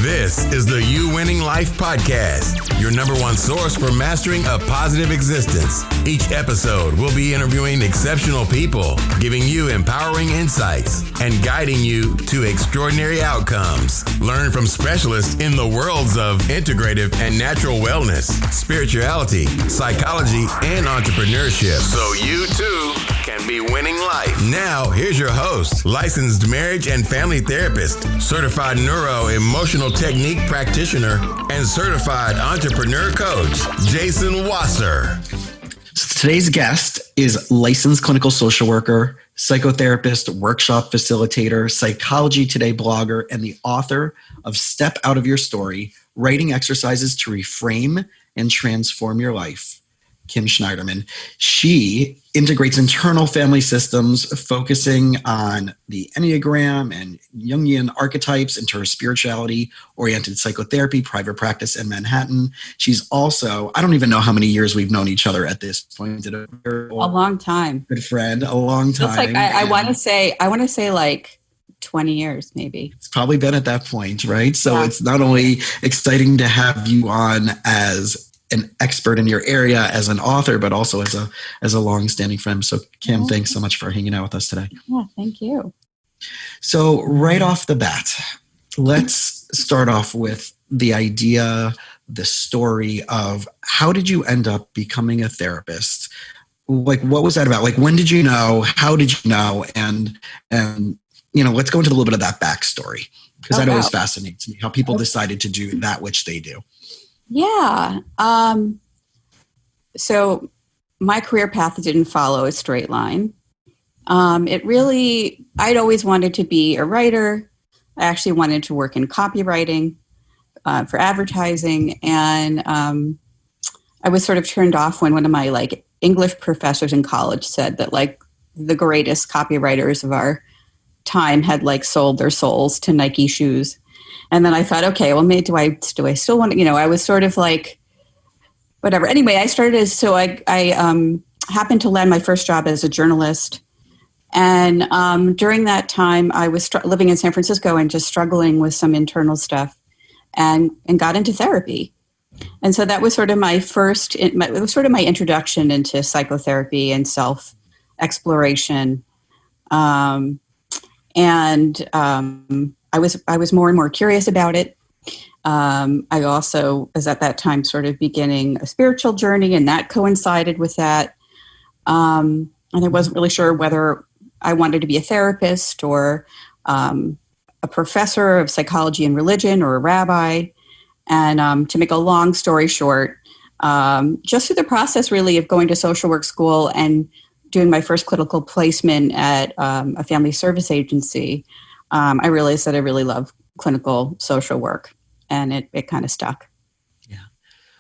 This is the You Winning Life podcast, your number one source for mastering a positive existence. Each episode will be interviewing exceptional people, giving you empowering insights, and guiding you to extraordinary outcomes. Learn from specialists in the worlds of integrative and natural wellness, spirituality, psychology, and entrepreneurship, so you too can be winning life. Now, here's your host, licensed marriage and family therapist, certified neuro-emotional technique practitioner, and certified entrepreneur coach, Jason Wasser. Today's guest is licensed clinical social worker, psychotherapist, workshop facilitator, Psychology Today blogger, and the author of Step Out of Your Story, Writing Exercises to Reframe and Transform Your Life, Kim Schneiderman. She integrates internal family systems, focusing on the Enneagram and Jungian archetypes into her spirituality-oriented psychotherapy, private practice in Manhattan. She's also, I don't even know how many years we've known each other at this point. A long time. Good friend, a long time. It's like, I want to say like 20 years, maybe. It's probably been at that point, right? So It's not only exciting to have you on as an expert in your area, as an author, but also as a long-standing friend. So Kim, thanks so much for hanging out with us today. Yeah, thank you. So right off the bat, let's start off with the idea, the story of how did you end up becoming a therapist? Like, what was that about? Like, when did you know? How did you know? And let's go into a little bit of that backstory, because that always fascinates me, how people decided to do that which they do. Yeah. So my career path didn't follow a straight line. I'd always wanted to be a writer. I actually wanted to work in copywriting for advertising. And I was sort of turned off when one of my English professors in college said that the greatest copywriters of our time had sold their souls to Nike shoes. And then I thought, okay, well, maybe do I still want to, I was sort of whatever. Anyway, I happened to land my first job as a journalist. And during that time, I was living in San Francisco and just struggling with some internal stuff and got into therapy. And so that was sort of it was sort of my introduction into psychotherapy and self-exploration. I was more and more curious about it. I also was at that time sort of beginning a spiritual journey, and that coincided with that. And I wasn't really sure whether I wanted to be a therapist or a professor of psychology and religion or a rabbi. And to make a long story short, just through the process really of going to social work school and doing my first clinical placement at a family service agency, I realized that I really love clinical social work, and it kind of stuck. Yeah.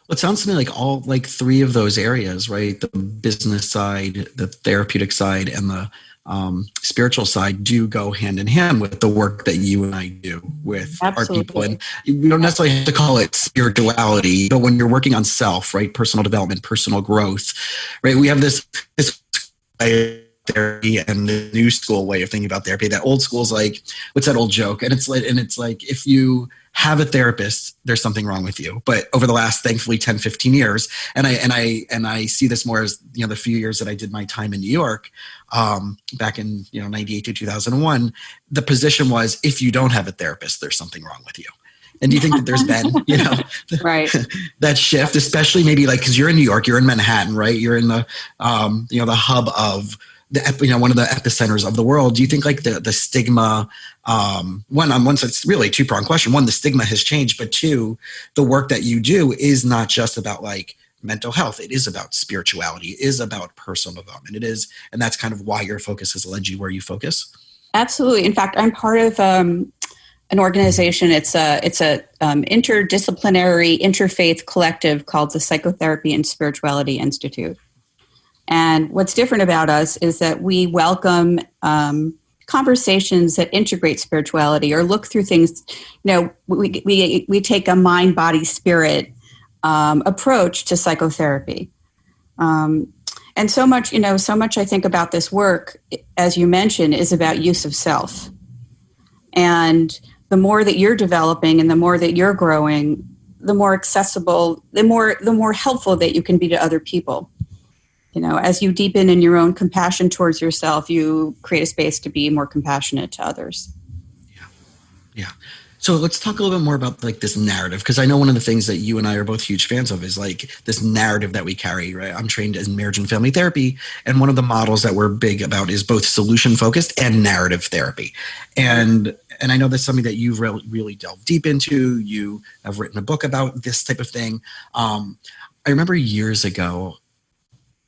Well, it sounds to me like all three of those areas, right? The business side, the therapeutic side, and the spiritual side do go hand in hand with the work that you and I do with our people. And you don't necessarily have to call it spirituality, but when you're working on self, right? Personal development, personal growth, right? We have this therapy and the new school way of thinking about therapy. That old school is what's that old joke? And it's like if you have a therapist, there's something wrong with you. But over the last, thankfully, 10, 15 years, and I see this more as the few years that I did my time in New York, back in 98 to 2001, the position was, if you don't have a therapist, there's something wrong with you. And do you think that there's been, right, that shift, especially maybe because you're in New York, you're in Manhattan, right? You're in the, the hub of one of the epicenters of the world. Do you think the stigma, on one side, it's really a two-pronged question. One, the stigma has changed, but two, the work that you do is not just about mental health. It is about spirituality. It is about personal development. It is, and that's kind of why your focus has led you where you focus. Absolutely. In fact, I'm part of an organization. It's a interdisciplinary interfaith collective called the Psychotherapy and Spirituality Institute. And what's different about us is that we welcome conversations that integrate spirituality or look through things. We take a mind, body, spirit approach to psychotherapy. And so much I think about this work, as you mentioned, is about use of self. And the more that you're developing and the more that you're growing, the more accessible, the more helpful that you can be to other people. As you deepen in your own compassion towards yourself, you create a space to be more compassionate to others. Yeah. So let's talk a little bit more about like this narrative, because I know one of the things that you and I are both huge fans of is like this narrative that we carry, right? I'm trained in marriage and family therapy, and one of the models that we're big about is both solution focused and narrative therapy. And I know that's something that you've really delved deep into. You have written a book about this type of thing. I remember years ago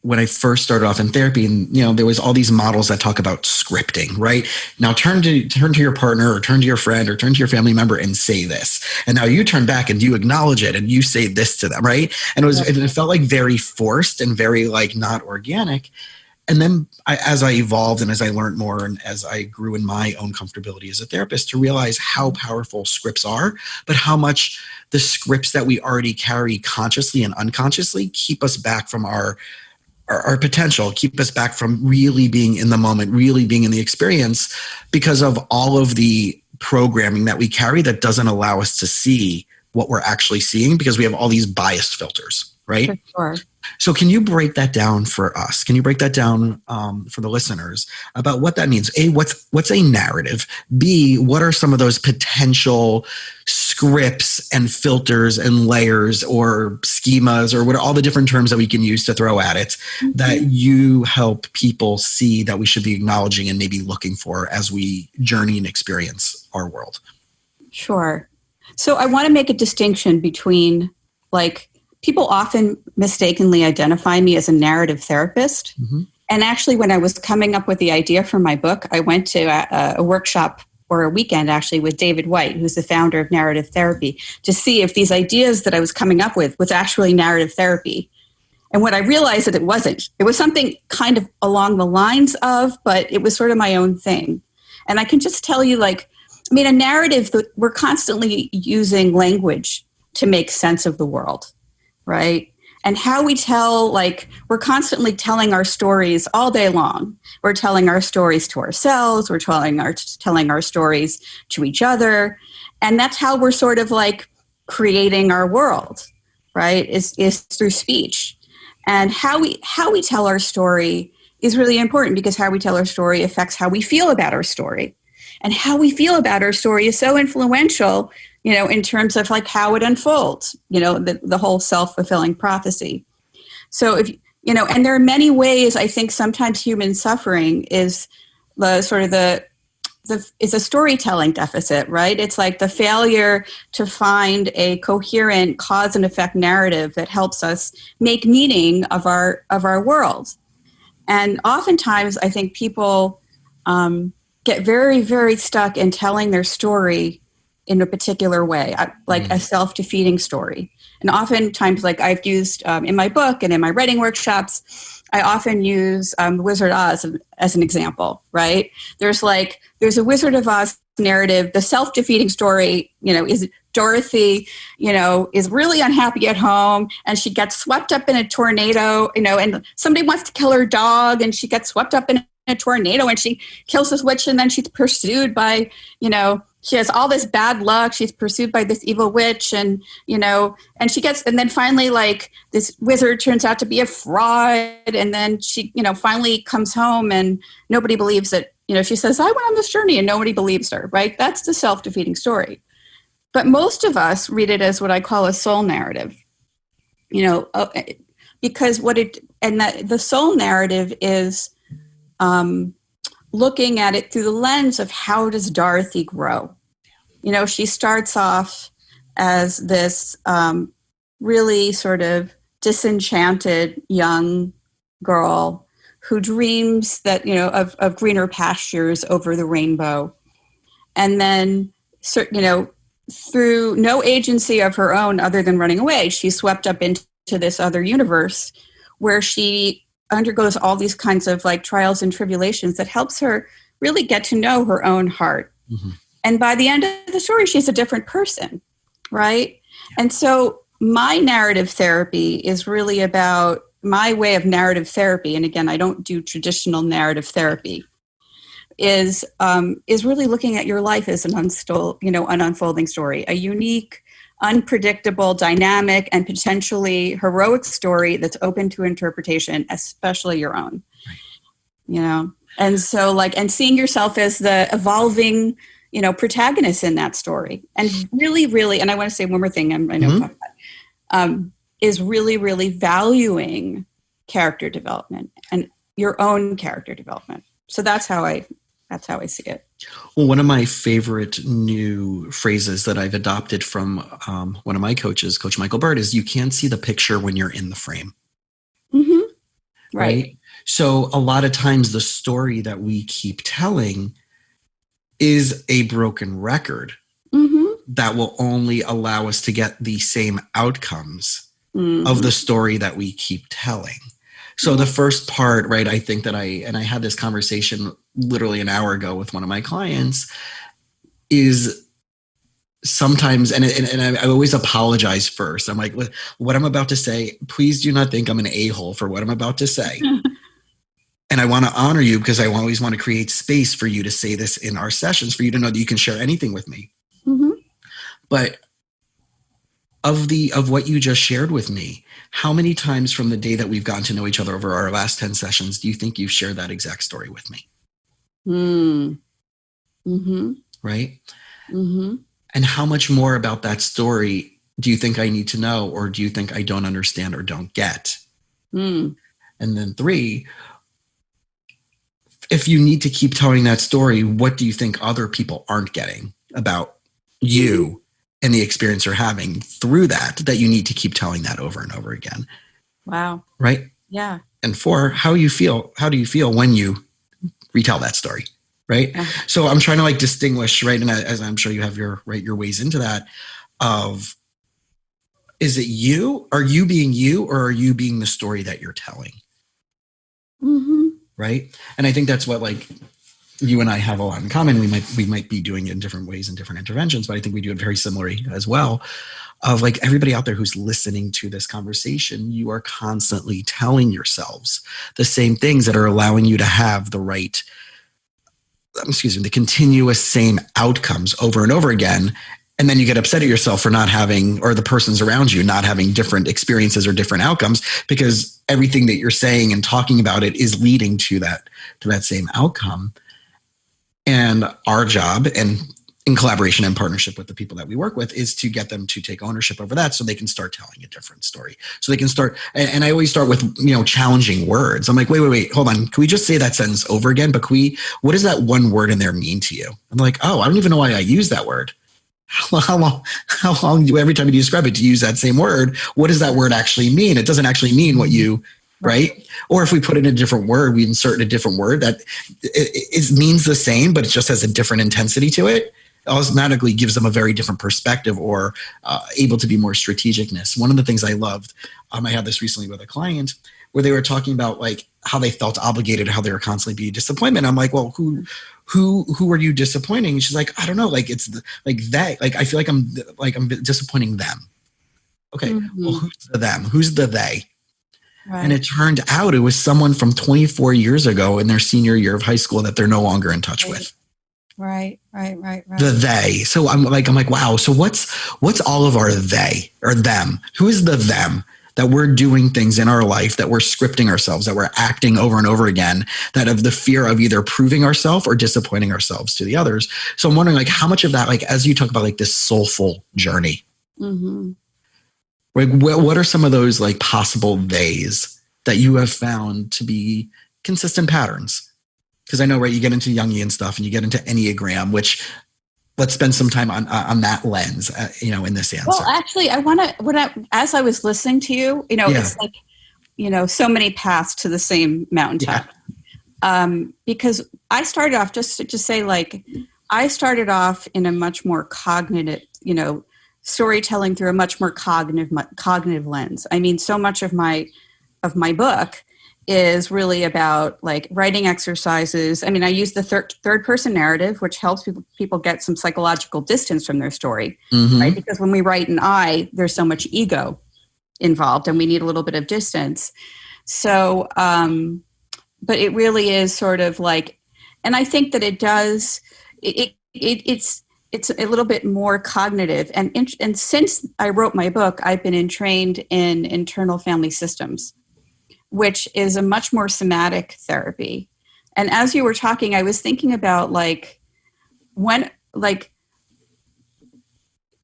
when I first started off in therapy, and there was all these models that talk about scripting, right? Now turn to your partner or turn to your friend or turn to your family member and say this. And now you turn back and you acknowledge it and you say this to them, right? And it felt like very forced and very like not organic. And then as I evolved and as I learned more and as I grew in my own comfortability as a therapist, to realize how powerful scripts are, but how much the scripts that we already carry consciously and unconsciously keep us back from our potential, keep us back from really being in the moment, really being in the experience, because of all of the programming that we carry that doesn't allow us to see what we're actually seeing because we have all these biased filters, right? Sure. So can you break that down for us? Can you break that down for the listeners about what that means? A, what's a narrative? B, what are some of those potential scripts and filters and layers or schemas or what are all the different terms that we can use to throw at it that you help people see that we should be acknowledging and maybe looking for as we journey and experience our world? Sure. So I want to make a distinction between people often mistakenly identify me as a narrative therapist. Mm-hmm. And actually, when I was coming up with the idea for my book, I went to a workshop or a weekend actually with David White, who's the founder of narrative therapy, to see if these ideas that I was coming up with was actually narrative therapy. And what I realized that it wasn't. It was something kind of along the lines of, but it was sort of my own thing. And I can just tell you, a narrative, that we're constantly using language to make sense of the world. Right? And how we tell, we're constantly telling our stories all day long. We're telling our stories to ourselves. We're telling our stories to each other. And that's how we're sort of creating our world, right? Is through speech. And how we tell our story is really important because how we tell our story affects how we feel about our story. And how we feel about our story is so influential, in terms of how it unfolds, the whole self-fulfilling prophecy. So and there are many ways I think sometimes human suffering is is a storytelling deficit, right? It's the failure to find a coherent cause and effect narrative that helps us make meaning of our world. And oftentimes I think people get very, very stuck in telling their story in a particular way, a self-defeating story. And oftentimes, I've used in my book and in my writing workshops, I often use Wizard of Oz as an example, right? There's a Wizard of Oz narrative. The self-defeating story, is Dorothy, is really unhappy at home and she gets swept up in a tornado, and somebody wants to kill her dog and she gets swept up in a tornado and she kills this witch and then she's pursued by, she has all this bad luck. She's pursued by this evil witch and then finally this wizard turns out to be a fraud. And then she, finally comes home and nobody believes that, she says, I went on this journey and nobody believes her, right? That's the self-defeating story. But most of us read it as what I call a soul narrative, because the soul narrative is, looking at it through the lens of how does Dorothy grow? She starts off as this really sort of disenchanted young girl who dreams that, of greener pastures over the rainbow. And then, through no agency of her own other than running away, she's swept up into this other universe where she undergoes all these kinds of trials and tribulations that helps her really get to know her own heart. Mm-hmm. And by the end of the story, she's a different person, right? And so my narrative therapy is really about my way of narrative therapy. And again, I don't do traditional narrative therapy. is really looking at your life as an unfolding story, a unique, unpredictable, dynamic, and potentially heroic story that's open to interpretation, especially your own. Right. And so and seeing yourself as the evolving, protagonist in that story, and really, really, and I want to say one more thing. I know I'm talking about, is really, really valuing character development and your own character development. So that's how I see it. Well, one of my favorite new phrases that I've adopted from one of my coaches, Coach Michael Bird, is you can't see the picture when you're in the frame. Mm-hmm. Right. So a lot of times the story that we keep telling is a broken record that will only allow us to get the same outcomes of the story that we keep telling. So the first part, right, I think that I had this conversation literally an hour ago with one of my clients, is sometimes, and I always apologize first. I'm like, what I'm about to say, please do not think I'm an a-hole for what I'm about to say. And I want to honor you because I always want to create space for you to say this in our sessions, for you to know that you can share anything with me. Mm-hmm. But of what you just shared with me, how many times from the day that we've gotten to know each other over our last 10 sessions do you think you've shared that exact story with me? Mm-hmm. Right? Mm-hmm. And how much more about that story do you think I need to know, or do you think I don't understand or don't get? And then 3, if you need to keep telling that story, what do you think other people aren't getting about you and the experience you're having through that you need to keep telling that over and over again? Wow. Right? Yeah. And 4, how do you feel when you retell that story? Right. Yeah. So I'm trying to distinguish, right. And as I'm sure you have your ways into that, of, is it you? Are you being you, or are you being the story that you're telling? Mm-hmm. Right. And I think that's what you and I have a lot in common. We might be doing it in different ways and different interventions, but I think we do it very similarly as well. Of everybody out there who's listening to this conversation, you are constantly telling yourselves the same things that are allowing you to have the continuous same outcomes over and over again. And then you get upset at yourself for not having, or the persons around you not having, different experiences or different outcomes, because everything that you're saying and talking about it is leading to that same outcome. And our job, and in collaboration and partnership with the people that we work with, is to get them to take ownership over that so they can start telling a different story. So they can start, and I always start with, challenging words. I'm like, wait, hold on. Can we just say that sentence over again? But what does that one word in there mean to you? I'm like, oh, I don't even know why I use that word. How long do every time you describe it to use that same word? What does that word actually mean? It doesn't actually mean what you, right? Or if we put in a different word, we insert a different word that it means the same, but it just has a different intensity to it. Automatically gives them a very different perspective, or able to be more strategicness. One of the things I loved, I had this recently with a client where they were talking about how they felt obligated, how they were constantly being disappointment. I'm like, well, who are you disappointing? And she's like, I don't know. It's they. I feel like I'm disappointing them. Okay, well, who's the them? Who's the they? Right. And it turned out it was someone from 24 years ago in their senior year of high school that they're no longer in touch with. Right. The they. So I'm like, wow. So what's all of our they or them? Who is the them that we're doing things in our life, that we're scripting ourselves, that we're acting over and over again, that of the fear of either proving ourselves or disappointing ourselves to the others? So I'm wondering, how much of that, as you talk about this soulful journey, what are some of those possible theys that you have found to be consistent patterns? Because I know, right, you get into Jungian stuff and you get into Enneagram, which let's spend some time on that lens, in this answer. Well, actually, as I was listening to you, it's so many paths to the same mountaintop. Yeah. Because I started off, just to say, I started off in a much more cognitive, storytelling through a much more cognitive lens. I mean, so much of my book is really about writing exercises. I mean, I use the third person narrative, which helps people get some psychological distance from their story, right? Because when we write an I, there's so much ego involved and we need a little bit of distance. So, but it really is sort of And I think that it does, it's a little bit more cognitive. And since I wrote my book, I've been trained in internal family systems, which is a much more somatic therapy. And as you were talking, I was thinking about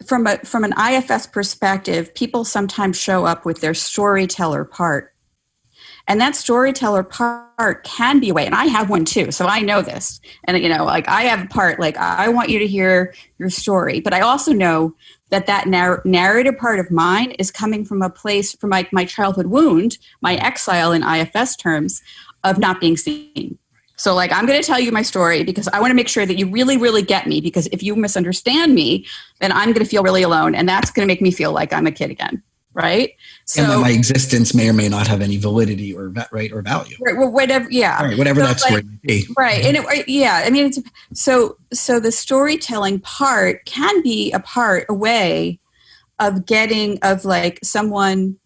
from an IFS perspective, people sometimes show up with their storyteller part. And that storyteller part can be a way, and I have one too, so I know this. And, I have a part, I want you to hear your story. But I also know that narrative part of mine is coming from a place, from my childhood wound, my exile in IFS terms, of not being seen. So I'm going to tell you my story because I want to make sure that you really, really get me, because if you misunderstand me, then I'm going to feel really alone. And that's going to make me feel like I'm a kid again. Right. So, and that my existence may or may not have any validity or or value. Right. Well, whatever. Yeah. Right, whatever that story may be. Right. And I mean, so the storytelling part can be a way of getting someone.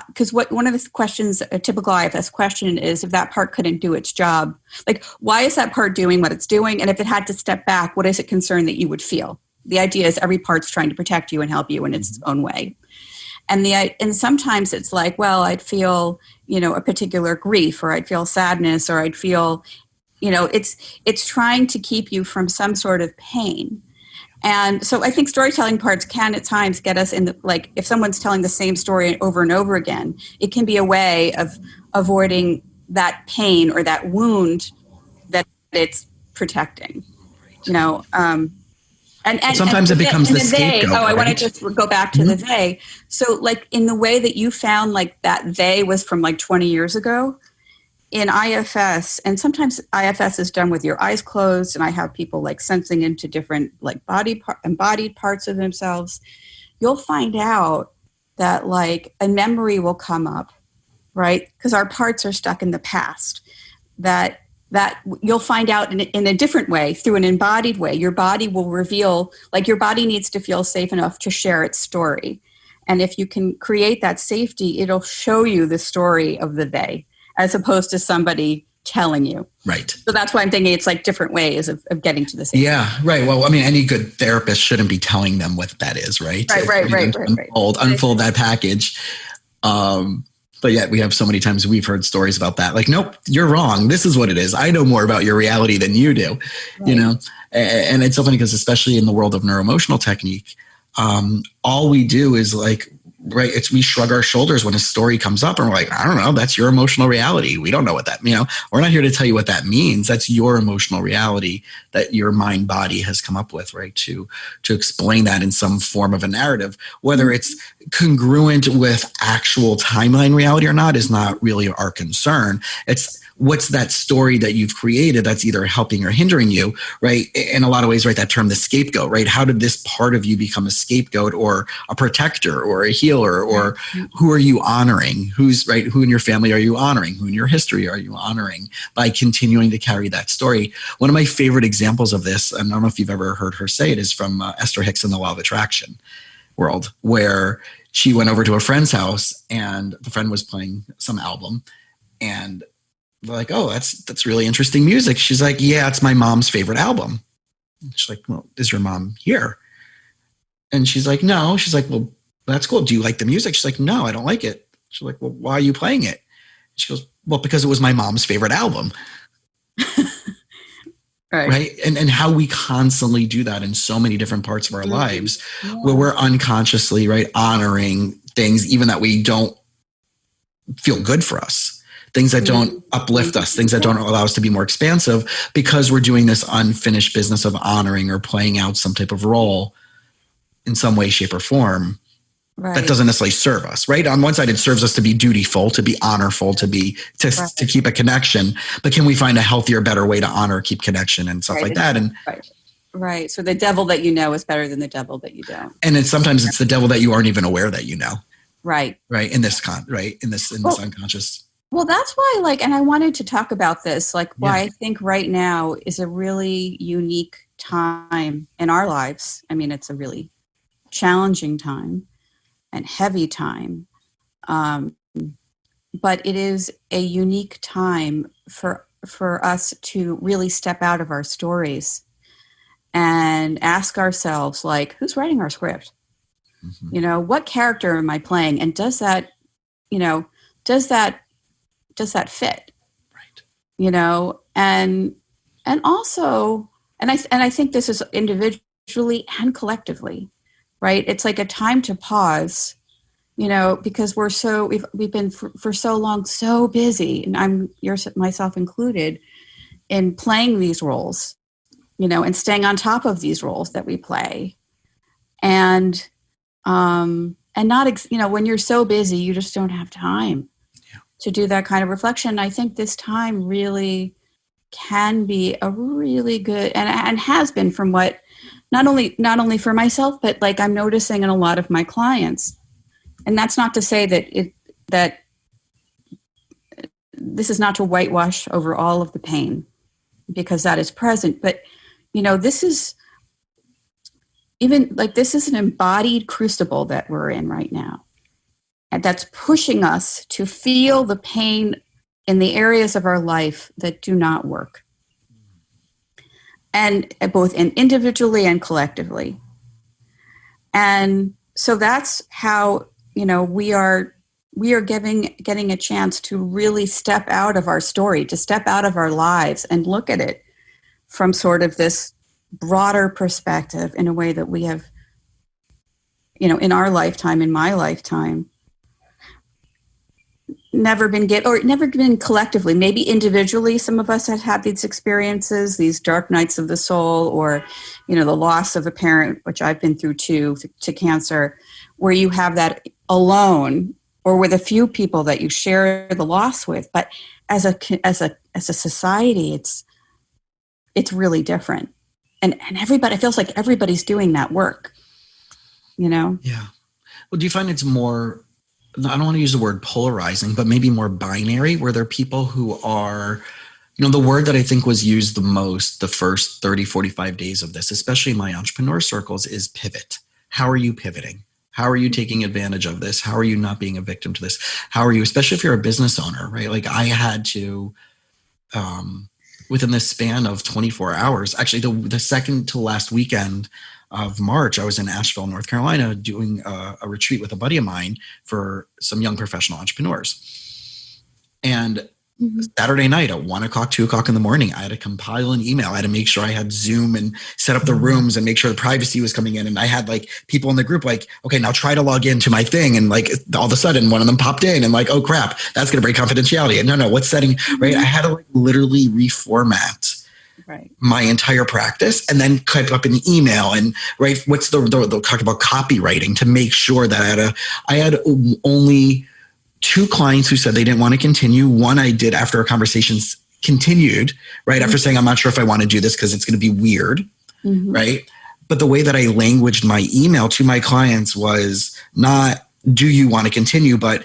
Because one of the questions, a typical IFS question, is if that part couldn't do its job, why is that part doing what it's doing? And if it had to step back, what is it concerned that you would feel? The idea is every part's trying to protect you and help you in its own way. And sometimes it's I'd feel, a particular grief, or I'd feel sadness, or I'd feel, it's trying to keep you from some sort of pain. And so I think storytelling parts can at times get us in if someone's telling the same story over and over again, it can be a way of avoiding that pain or that wound that it's protecting, And sometimes it becomes the scapegoat. I want to just go back to the they. So in the way that you found that they was from 20 years ago, in IFS, and sometimes IFS is done with your eyes closed, and I have people sensing into different embodied parts of themselves, you'll find out that a memory will come up, right? Because our parts are stuck in the past. That you'll find out in a different way, through an embodied way. Your body will reveal, your body needs to feel safe enough to share its story. And if you can create that safety, it'll show you the story of the they, as opposed to somebody telling you. Right. So that's why I'm thinking it's different ways of getting to the same. Yeah, right. Well, I mean, any good therapist shouldn't be telling them what that is, right? Right. Unfold that package. But yet we have so many times we've heard stories about that. Nope, you're wrong. This is what it is. I know more about your reality than you do, right. And it's so funny because especially in the world of neuroemotional technique, all we do is we shrug our shoulders when a story comes up and we're I don't know, that's your emotional reality. We don't know what that, we're not here to tell you what that means. That's your emotional reality that your mind body has come up with, right? To explain that in some form of a narrative, whether it's congruent with actual timeline reality or not is not really our concern. It's what's that story that you've created that's either helping or hindering you, right? In a lot of ways, right? That term, the scapegoat, right? How did this part of you become a scapegoat or a protector or a healer, or who are you honoring? Who in your family are you honoring? Who in your history are you honoring by continuing to carry that story? One of my favorite examples of this, and I don't know if you've ever heard her say it, is from Esther Hicks in the Law of Attraction world, where she went over to a friend's house and the friend was playing some album, and they're oh, that's really interesting music. She's yeah, it's my mom's favorite album. She's well, is your mom here? And she's no. She's well, that's cool. Do you like the music? She's no, I don't like it. She's well, why are you playing it? She goes, well, because it was my mom's favorite album. Right. And how we constantly do that in so many different parts of our lives, where we're unconsciously, honoring things even that we don't feel good for us. Things that don't uplift us, things that don't allow us to be more expansive, because we're doing this unfinished business of honoring or playing out some type of role in some way, shape, or form. Right. That doesn't necessarily serve us, right? On one side, it serves us to be dutiful, to be honorful, to keep a connection. But can we find a healthier, better way to honor, keep connection, and stuff like that? And right. So the devil that you know is better than the devil that you don't. And sometimes it's the devil that you aren't even aware that you know. Right. Right. In this unconscious. Well, that's why, and I wanted to talk about this, why I think right now is a really unique time in our lives. I mean, it's a really challenging time and heavy time. But it is a unique time for for us to really step out of our stories and ask ourselves, like, who's writing our script? Mm-hmm. What character am I playing? And does that fit? Right. And also, and I think this is individually and collectively, right? It's like a time to pause, because we've been for so long so busy, and myself included, in playing these roles, and staying on top of these roles that we play, and not when you're so busy, you just don't have time to do that kind of reflection. I think this time really can be a really good, and has been, from what not only for myself, but like I'm noticing in a lot of my clients. And that's not to say that this is not to whitewash over all of the pain, because that is present. But this is an embodied crucible that we're in right now, and that's pushing us to feel the pain in the areas of our life that do not work, and both individually and collectively. And so that's how we are getting a chance to really step out of our story, to step out of our lives and look at it from sort of this broader perspective, in a way that we have, in our lifetime, in my lifetime, never been collectively. Maybe individually, some of us have had these experiences, these dark nights of the soul, or, the loss of a parent, which I've been through too, to cancer, where you have that alone or with a few people that you share the loss with. But as a society, it's really different. And everybody, it feels like everybody's doing that work, Yeah. Well, do you find it's more, I don't want to use the word polarizing, but maybe more binary, where there are people who are, the word that I think was used the most the first 30, 45 days of this, especially in my entrepreneur circles, is pivot. How are you pivoting? How are you taking advantage of this? How are you not being a victim to this? How are you, especially if you're a business owner, right? Like I had to, within the span of 24 hours, actually the second to last weekend of March, I was in Asheville, North Carolina, doing a retreat with a buddy of mine for some young professional entrepreneurs. And Saturday night at 1 o'clock, 2 o'clock in the morning, I had to compile an email. I had to make sure I had Zoom and set up the rooms and make sure the privacy was coming in. And I had like people in the group like, okay, now try to log into my thing. And like all of a sudden one of them popped in and like, oh crap, that's going to break confidentiality. And no, what setting, right? I had to like literally reformat my entire practice and then type up an email and they'll talk about copywriting to make sure that I had only 2 clients who said they didn't want to continue. One I did after our conversations continued, right? After saying, I'm not sure if I want to do this because it's going to be weird, right? But the way that I languaged my email to my clients was not, do you want to continue? But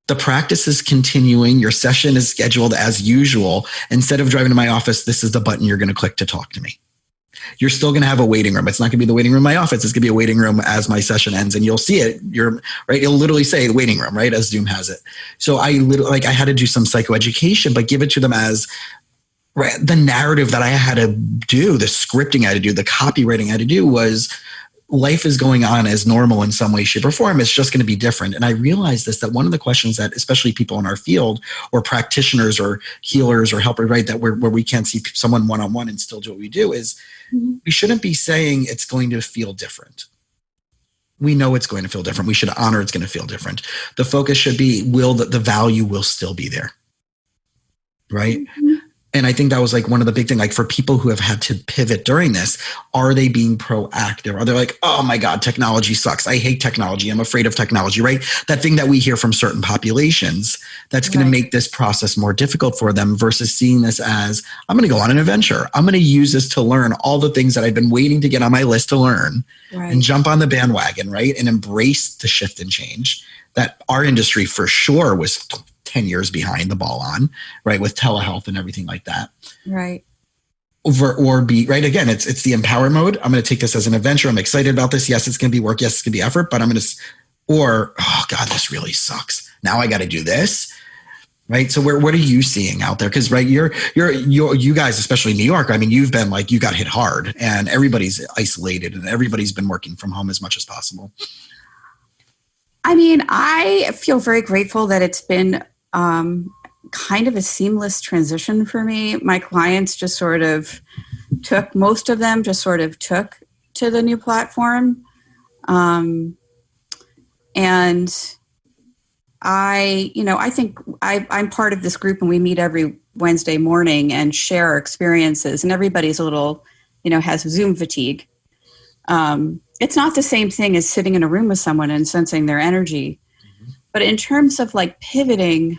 the practice is continuing. Your session is scheduled as usual. Instead of driving to my office, this is the button you're going to click to talk to me. You're still going to have a waiting room. It's not going to be the waiting room in my office. It's going to be a waiting room as my session ends, and you'll see it. It'll literally say the waiting room, right, as Zoom has it. So I had to do some psychoeducation, but give it to them as the narrative that I had to do, the scripting I had to do, the copywriting I had to do was life is going on as normal in some way, shape, or form. It's just going to be different. And I realized that one of the questions that especially people in our field or practitioners or healers or helpers, right, that where we can't see someone one-on-one and still do what we do is we shouldn't be saying it's going to feel different. We know it's going to feel different. We should honor it's going to feel different. The focus should be, the value will still be there, right? And I think that was like one of the big things, like for people who have had to pivot during this, are they being proactive? Are they like, oh my God, technology sucks. I hate technology. I'm afraid of technology, right? That thing that we hear from certain populations that's going to make this process more difficult for them versus seeing this as, I'm going to go on an adventure. I'm going to use this to learn all the things that I've been waiting to get on my list to learn and jump on the bandwagon, right? And embrace the shift and change that our industry for sure was 10 years behind the ball on, right? With telehealth and everything like that. Right. Right. Again, it's the empower mode. I'm going to take this as an adventure. I'm excited about this. Yes, it's going to be work. Yes, it's going to be effort, but oh God, this really sucks. Now I got to do this. Right. So what are you seeing out there? Because right, you guys, especially in New York, I mean, you've been like, you got hit hard and everybody's isolated and everybody's been working from home as much as possible. I mean, I feel very grateful that it's been kind of a seamless transition for me. My clients just sort of most of them just sort of took to the new platform. And I think I'm part of this group and we meet every Wednesday morning and share our experiences, and everybody's a little, has Zoom fatigue. It's not the same thing as sitting in a room with someone and sensing their energy. Mm-hmm. But in terms of like pivoting,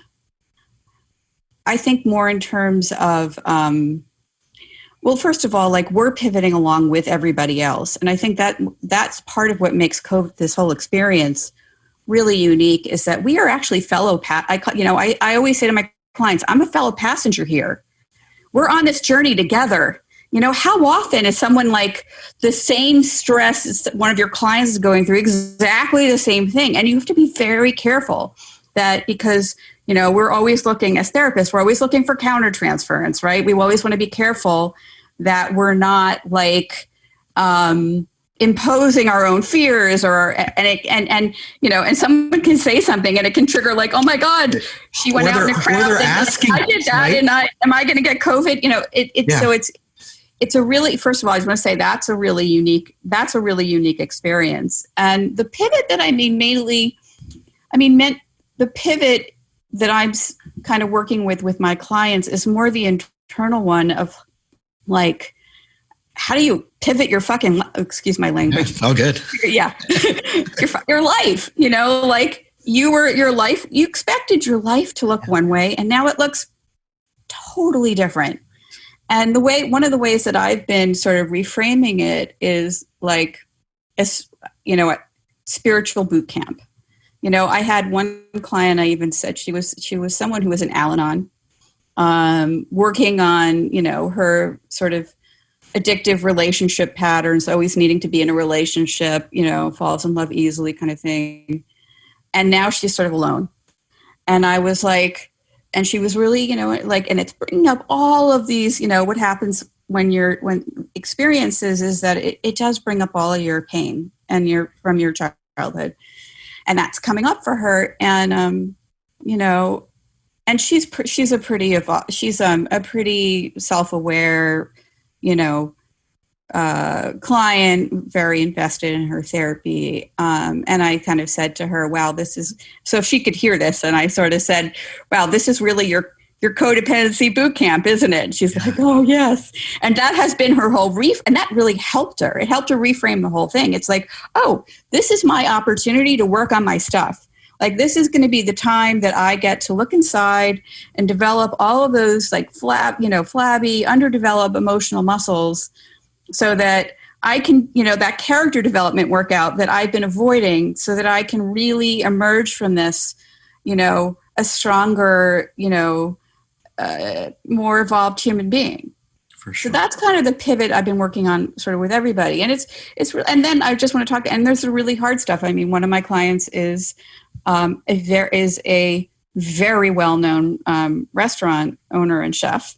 I think more in terms of, well, first of all, like we're pivoting along with everybody else. And I think that's part of what makes COVID, this whole experience, really unique, is that we are actually fellow, I always say to my clients, I'm a fellow passenger here. We're on this journey together. How often is someone like the same stress as one of your clients is going through, exactly the same thing? And you have to be very careful that, because, we're always looking, as therapists, we're always looking for countertransference, right? We always want to be careful that we're not like, imposing our own fears and someone can say something and it can trigger like, oh my God, she went out in a crowd and I did that, right? And am I going to get COVID? So it's a really, first of all, I just want to say that's a really unique experience. And the pivot that the pivot that I'm kind of working with my clients is more the internal one of like, how do you pivot your fucking, excuse my language. Oh, good. Yeah. your life, like you expected your life to look one way and now it looks totally different. And one of the ways that I've been sort of reframing it is like, a spiritual boot camp. I had one client, I even said she was someone who was an Al-Anon, working on, her sort of addictive relationship patterns, always needing to be in a relationship, falls in love easily kind of thing. And now she's sort of alone. And I was like, and she was really, and it's bringing up all of these, what happens when experiences is that it does bring up all of your pain and from your childhood. And that's coming up for her. And, and she's a pretty self-aware, client, very invested in her therapy. And I kind of said to her, wow, so if she could hear this. And I sort of said, wow, this is really your codependency boot camp, isn't it? And she's like, oh yes. And that has been her whole and that really helped her. It helped her reframe the whole thing. It's like, oh, this is my opportunity to work on my stuff. Like, this is going to be the time that I get to look inside and develop all of those like flabby, underdeveloped emotional muscles so that I can, that character development workout that I've been avoiding so that I can really emerge from this, a stronger, more evolved human being. For sure. So that's kind of the pivot I've been working on sort of with everybody. And and then I just want to talk, and there's the really hard stuff. I mean, one of my clients is, there is a very well-known restaurant owner and chef.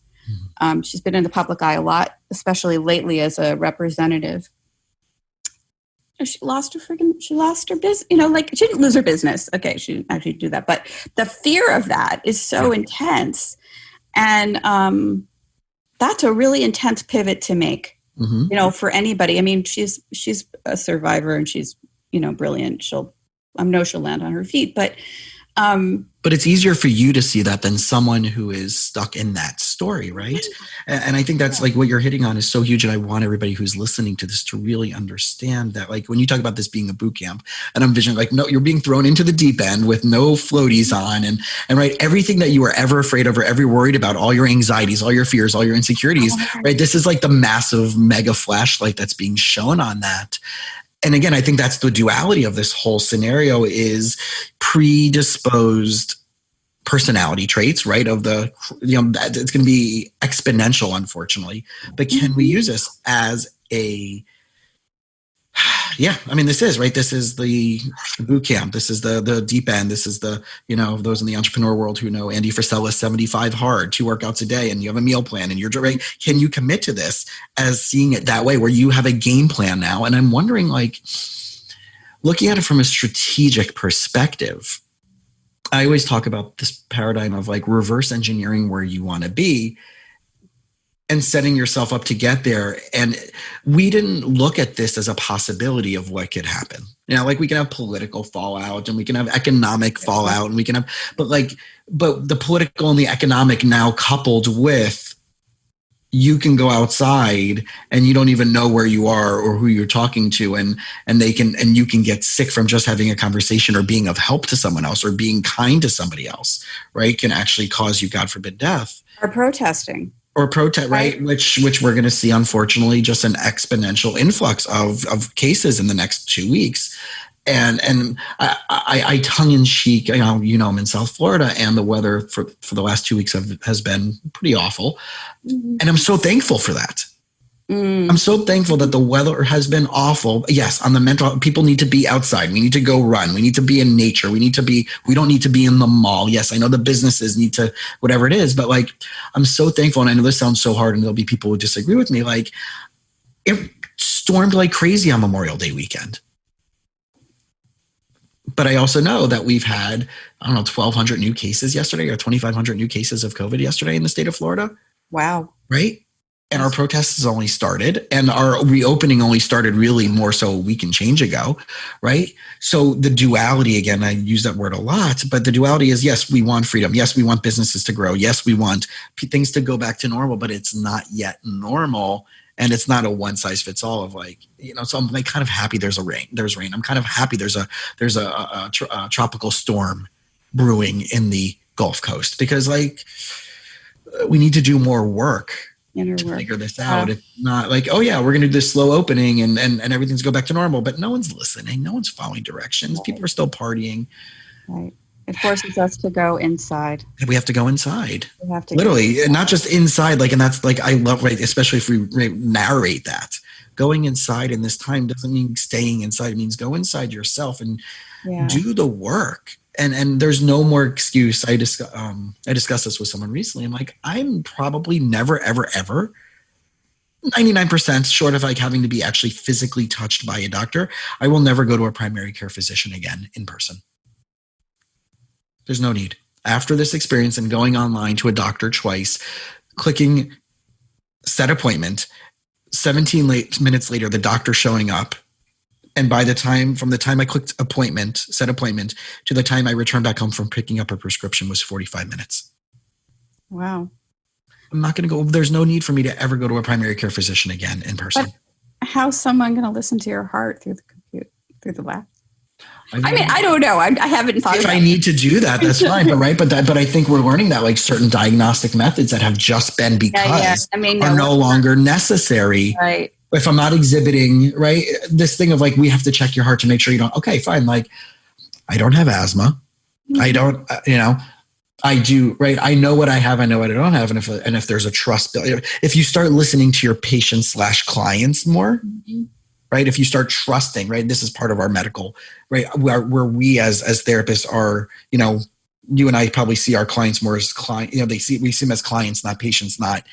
She's been in the public eye a lot, especially lately as a representative. She lost her business, she didn't lose her business. Okay, she didn't actually do that. But the fear of that is so intense. And that's a really intense pivot to make, for anybody. I mean, she's a survivor and she's, brilliant. She'll land on her feet, but it's easier for you to see that than someone who is stuck in that story, right? And I think that's like what you're hitting on is so huge. And I want everybody who's listening to this to really understand that, like, when you talk about this being a boot camp, and I'm envisioning like, no, you're being thrown into the deep end with no floaties on and right, everything that you were ever afraid of or ever worried about, all your anxieties, all your fears, all your insecurities, right? This is like the massive mega flashlight that's being shown on that. And again, I think that's the duality of this whole scenario is predisposed personality traits, right? Of the, it's going to be exponential, unfortunately. But can we use this as a Yeah, I mean, this is right. This is the boot camp. This is the deep end. This is the, those in the entrepreneur world who know Andy Frisella's 75 hard, 2 workouts a day, and you have a meal plan, and you're right. Can you commit to this as seeing it that way, where you have a game plan now? And I'm wondering, like, looking at it from a strategic perspective, I always talk about this paradigm of like reverse engineering where you want to be and setting yourself up to get there. And we didn't look at this as a possibility of what could happen. Like we can have political fallout and we can have economic fallout and we can have, but the political and the economic now coupled with, you can go outside and you don't even know where you are or who you're talking to. And you can get sick from just having a conversation or being of help to someone else or being kind to somebody else, right? Can actually cause you, God forbid, death. Or protesting. Or protest, right? Which we're going to see, unfortunately, just an exponential influx of cases in the next 2 weeks. And I tongue in cheek, I'm in South Florida, and the weather for the last 2 weeks has been pretty awful. Mm-hmm. And I'm so thankful for that. I'm so thankful that the weather has been awful. Yes, on the mental, people need to be outside. We need to go run. We need to be in nature. We don't need to be in the mall. Yes, I know the businesses need to, whatever it is, but like, I'm so thankful. And I know this sounds so hard and there'll be people who disagree with me. Like, it stormed like crazy on Memorial Day weekend. But I also know that we've had, 1,200 new cases yesterday or 2,500 new cases of COVID yesterday in the state of Florida. Wow. Right? And our protests has only started, and our reopening only started really more so a week and change ago, right? So the duality, again, I use that word a lot, but the duality is, yes, we want freedom. Yes, we want businesses to grow. Yes, we want things to go back to normal, but it's not yet normal. And it's not a one size fits all of like, so I'm like kind of happy there's rain. I'm kind of happy there's a tropical storm brewing in the Gulf Coast, because like we need to do more work to figure this out. It's not like, oh yeah, we're going to do this slow opening and everything's go back to normal, but no one's listening. No one's following directions. Right. People are still partying. Right. It forces us to go inside. We have to go inside. We have to literally, and not just inside. Like, and that's like, I love, right, especially if we narrate that. Going inside in this time doesn't mean staying inside. It means go inside yourself and do the work. And there's no more excuse. I discussed this with someone recently. I'm like, I'm probably never, ever, ever 99% short of like having to be actually physically touched by a doctor. I will never go to a primary care physician again in person. There's no need. After this experience and going online to a doctor twice, clicking set appointment, 17 minutes later, the doctor showing up. And from the time I clicked set appointment, to the time I returned back home from picking up a prescription was 45 minutes. Wow. I'm not going to go. There's no need for me to ever go to a primary care physician again in person. But how's someone going to listen to your heart through the computer, through the lab? I mean, I don't know. I haven't thought. If I need to do that, that's fine. But right, but I think we're learning that like certain diagnostic methods that have just been because are no longer necessary. Right. If I'm not exhibiting, right, this thing of like, we have to check your heart to make sure you don't, okay, fine. Like, I don't have asthma. Mm-hmm. I don't, I do, right. I know what I have. I know what I don't have. And if there's a trust, if you start listening to your patients / clients more, mm-hmm. right. If you start trusting, right, this is part of our medical, right, where we as therapists are, you and I probably see our clients more as clients, we see them as clients, not patients, not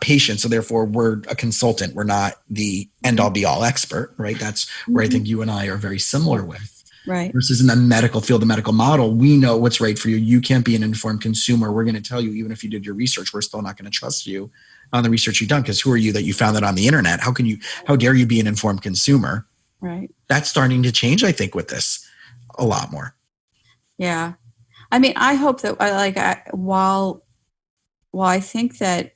patients. So therefore we're a consultant. We're not the end all be all expert, right? That's where I think you and I are very similar with. Right. Versus in the medical field, the medical model, we know what's right for you. You can't be an informed consumer. We're going to tell you, even if you did your research, we're still not going to trust you on the research you've done, because who are you that you found that on the internet? How dare you be an informed consumer? Right. That's starting to change, I think, with this a lot more. Yeah. I mean, I hope that while I think that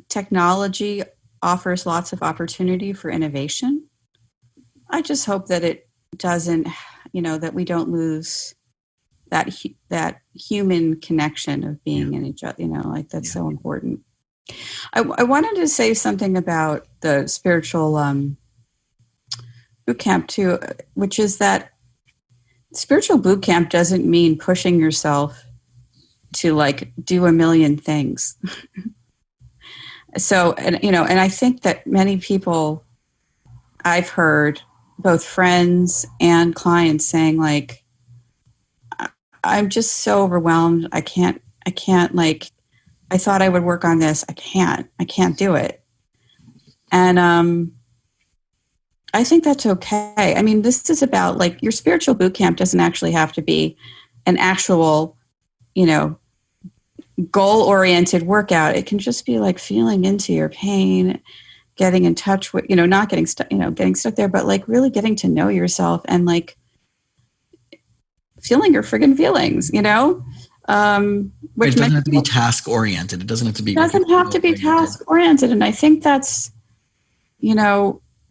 technology offers lots of opportunity for innovation, I just hope that it doesn't, that we don't lose that human connection of being in each other, that's so important. I wanted to say something about the spiritual boot camp too, which is that spiritual boot camp doesn't mean pushing yourself to do a million things. So, and I think that many people I've heard both friends and clients saying like, I'm just so overwhelmed. I can't like, I thought I would work on this. I can't do it. And I think that's okay. I mean, this is about like your spiritual boot camp doesn't actually have to be an actual, goal-oriented workout. It can just be like feeling into your pain, getting in touch with, not getting stuck, getting stuck there, but like really getting to know yourself and like feeling your friggin' feelings, Which it doesn't have to be task oriented. It doesn't have to be. Task oriented. And I think that's,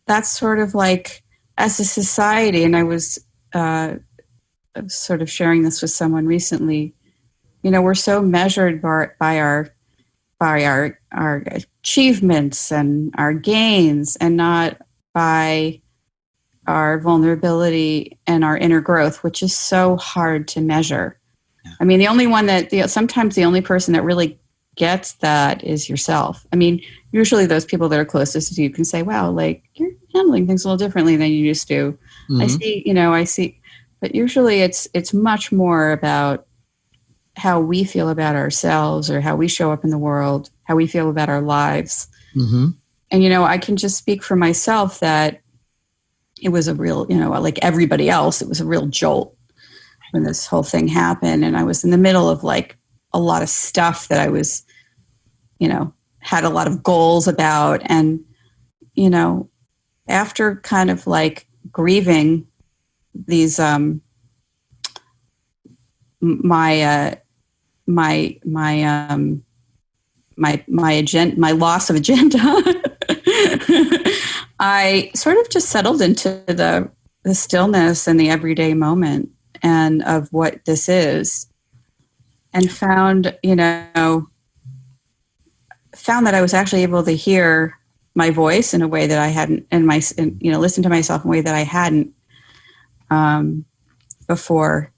that's sort of like as a society. And I was sort of sharing this with someone recently. We're so measured by our achievements and our gains, and not by our vulnerability and our inner growth, which is so hard to measure. Yeah. I mean, the only one sometimes the only person that really gets that is yourself. I mean, usually those people that are closest to you can say, wow, like you're handling things a little differently than you used to. Mm-hmm. I see, but usually it's much more about how we feel about ourselves or how we show up in the world, how we feel about our lives. Mm-hmm. And, I can just speak for myself that it was a real, like everybody else, it was a real jolt when this whole thing happened. And I was in the middle of like a lot of stuff that I was, had a lot of goals about. And, after kind of like grieving these, my loss of agenda, I sort of just settled into the stillness and the everyday moment and of what this is, and found that I was actually able to hear my voice in a way that I hadn't, and listen to myself in a way that I hadn't before.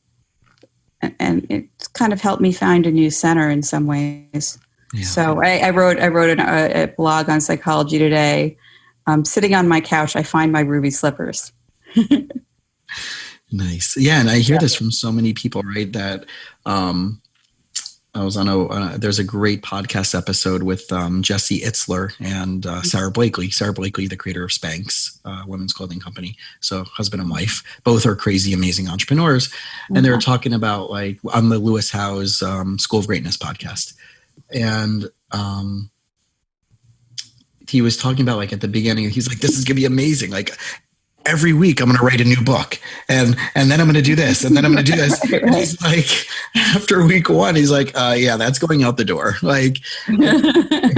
And it's kind of helped me find a new center in some ways. Yeah. So I wrote a blog on Psychology Today. Sitting on my couch, I find my ruby slippers. Nice. Yeah. And I hear this from so many people, right? That I was on there's a great podcast episode with Jesse Itzler and Sarah Blakely. Sarah Blakely, the creator of Spanx, women's clothing company. So husband and wife, both are crazy, amazing entrepreneurs. Mm-hmm. And they were talking about like on the Lewis Howes School of Greatness podcast. And he was talking about like at the beginning, he's like, this is going to be amazing. Like every week I'm going to write a new book and then I'm going to do this and then I'm going to do this. Right. And he's like, after week one, he's like, yeah, that's going out the door. Like, I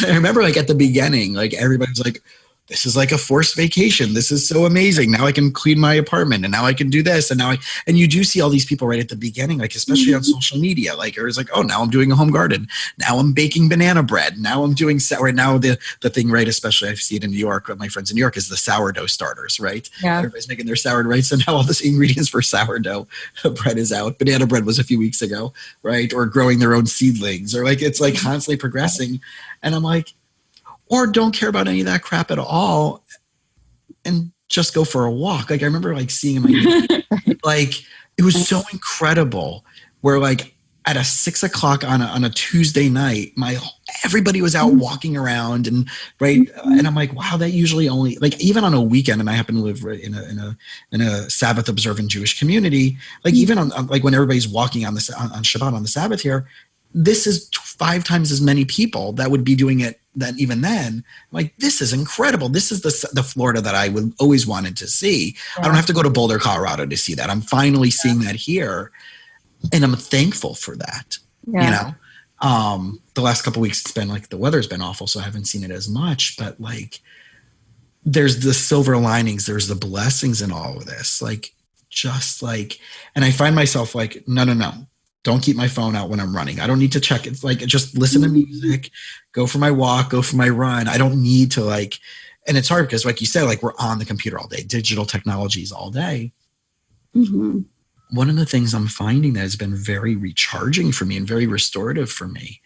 remember like at the beginning, like everybody's like, this is like a forced vacation. This is so amazing. Now I can clean my apartment and now I can do this. And and you do see all these people right at the beginning, like, especially mm-hmm. on social media, like, it was like, oh, now I'm doing a home garden. Now I'm baking banana bread. Now I'm doing right now the thing, right? Especially I see it in New York with my friends in New York is the sourdough starters, right? Yeah. Everybody's making their sourdough, right? So now all the ingredients for sourdough bread is out. Banana bread was a few weeks ago, right? Or growing their own seedlings, or like, it's like constantly progressing. And I'm like, or don't care about any of that crap at all and just go for a walk. Like I remember like seeing my, like, it was so incredible where like at 6:00 on a Tuesday night, everybody was out walking around and right. And I'm like, wow, that usually only like, even on a weekend, and I happen to live in a Sabbath observant Jewish community, like even on like when everybody's walking on Shabbat on the Sabbath here, this is 5 times as many people that would be doing it than even then. Like, this is incredible. This is the Florida that I would always wanted to see. Yeah. I don't have to go to Boulder, Colorado to see that. I'm finally seeing that here. And I'm thankful for that. Yeah. The last couple of weeks, it's been like the weather's been awful, so I haven't seen it as much, but like there's the silver linings. There's the blessings in all of this. Like, just like, and I find myself like, no. Don't keep my phone out when I'm running. I don't need to check. It's like, just listen to music, go for my walk, go for my run. I don't need to like, and it's hard because like you said, like we're on the computer all day, digital technologies all day. Mm-hmm. One of the things I'm finding that has been very recharging for me and very restorative for me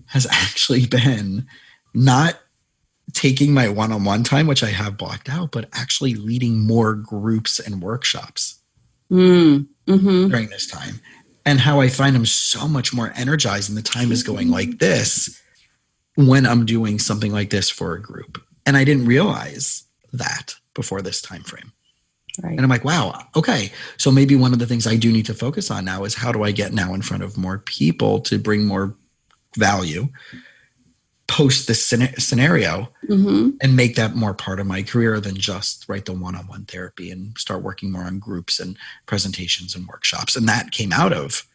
has actually been not taking my one-on-one time, which I have blocked out, but actually leading more groups and workshops during this time. And how I find I'm so much more energized and the time is going like this when I'm doing something like this for a group. And I didn't realize that before this time frame. Right. And I'm like, wow, okay. So maybe one of the things I do need to focus on now is how do I get now in front of more people to bring more value post this scenario and make that more part of my career than just the one-on-one therapy, and start working more on groups and presentations and workshops. And that came out of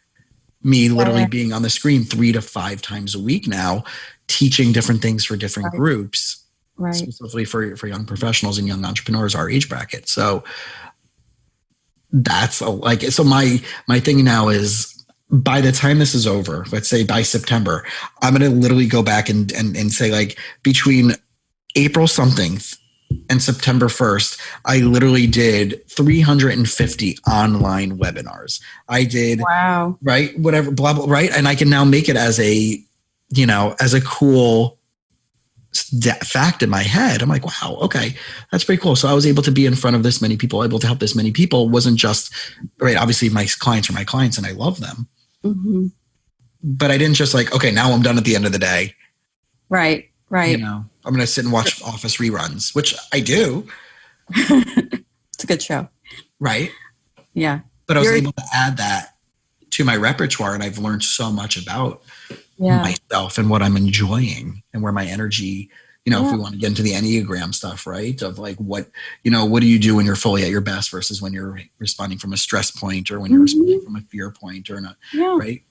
me literally being on the screen 3 to 5 times a week now, teaching different things for different groups, specifically for young professionals and young entrepreneurs, our age bracket. So that's so my thing now is, by the time this is over, let's say by September, I'm going to literally go back and say, like, between April something and September 1st, I literally did 350 online webinars. I did, right, whatever, blah, blah, right. And I can now make it as a, as a cool fact in my head. I'm like, wow, okay, that's pretty cool. So I was able to be in front of this many people, able to help this many people. It wasn't just, right, obviously my clients are my clients and I love them. But I didn't just like, okay, now I'm done at the end of the day. Right. I'm going to sit and watch Office reruns, which I do. It's a good show. Right. Yeah. But I was able to add that to my repertoire, and I've learned so much about myself and what I'm enjoying and where my energy, if we want to get into the Enneagram stuff, right? Of like, what do you do when you're fully at your best versus when you're responding from a stress point, or when you're responding from a fear point, or not, right?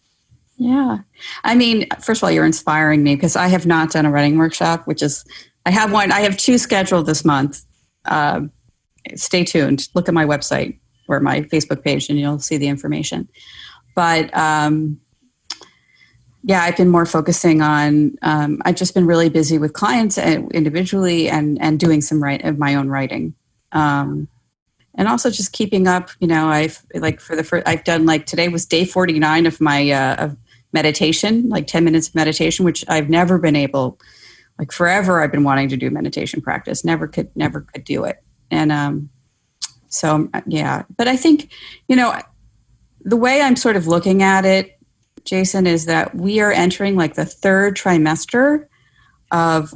Yeah. I mean, first of all, you're inspiring me, because I have not done a writing workshop, which is, I have 2 scheduled this month. Stay tuned. Look at my website or my Facebook page and you'll see the information. But I've been more focusing on, I've just been really busy with clients individually and doing some of my own writing. And also just keeping up, I've done, like, today was day 49 of my, of meditation, like 10 minutes of meditation, which I've never been able, like forever. I've been wanting to do meditation practice. Never could do it. And, but I think, the way I'm sort of looking at it, Jason, is that we are entering like the 3rd trimester of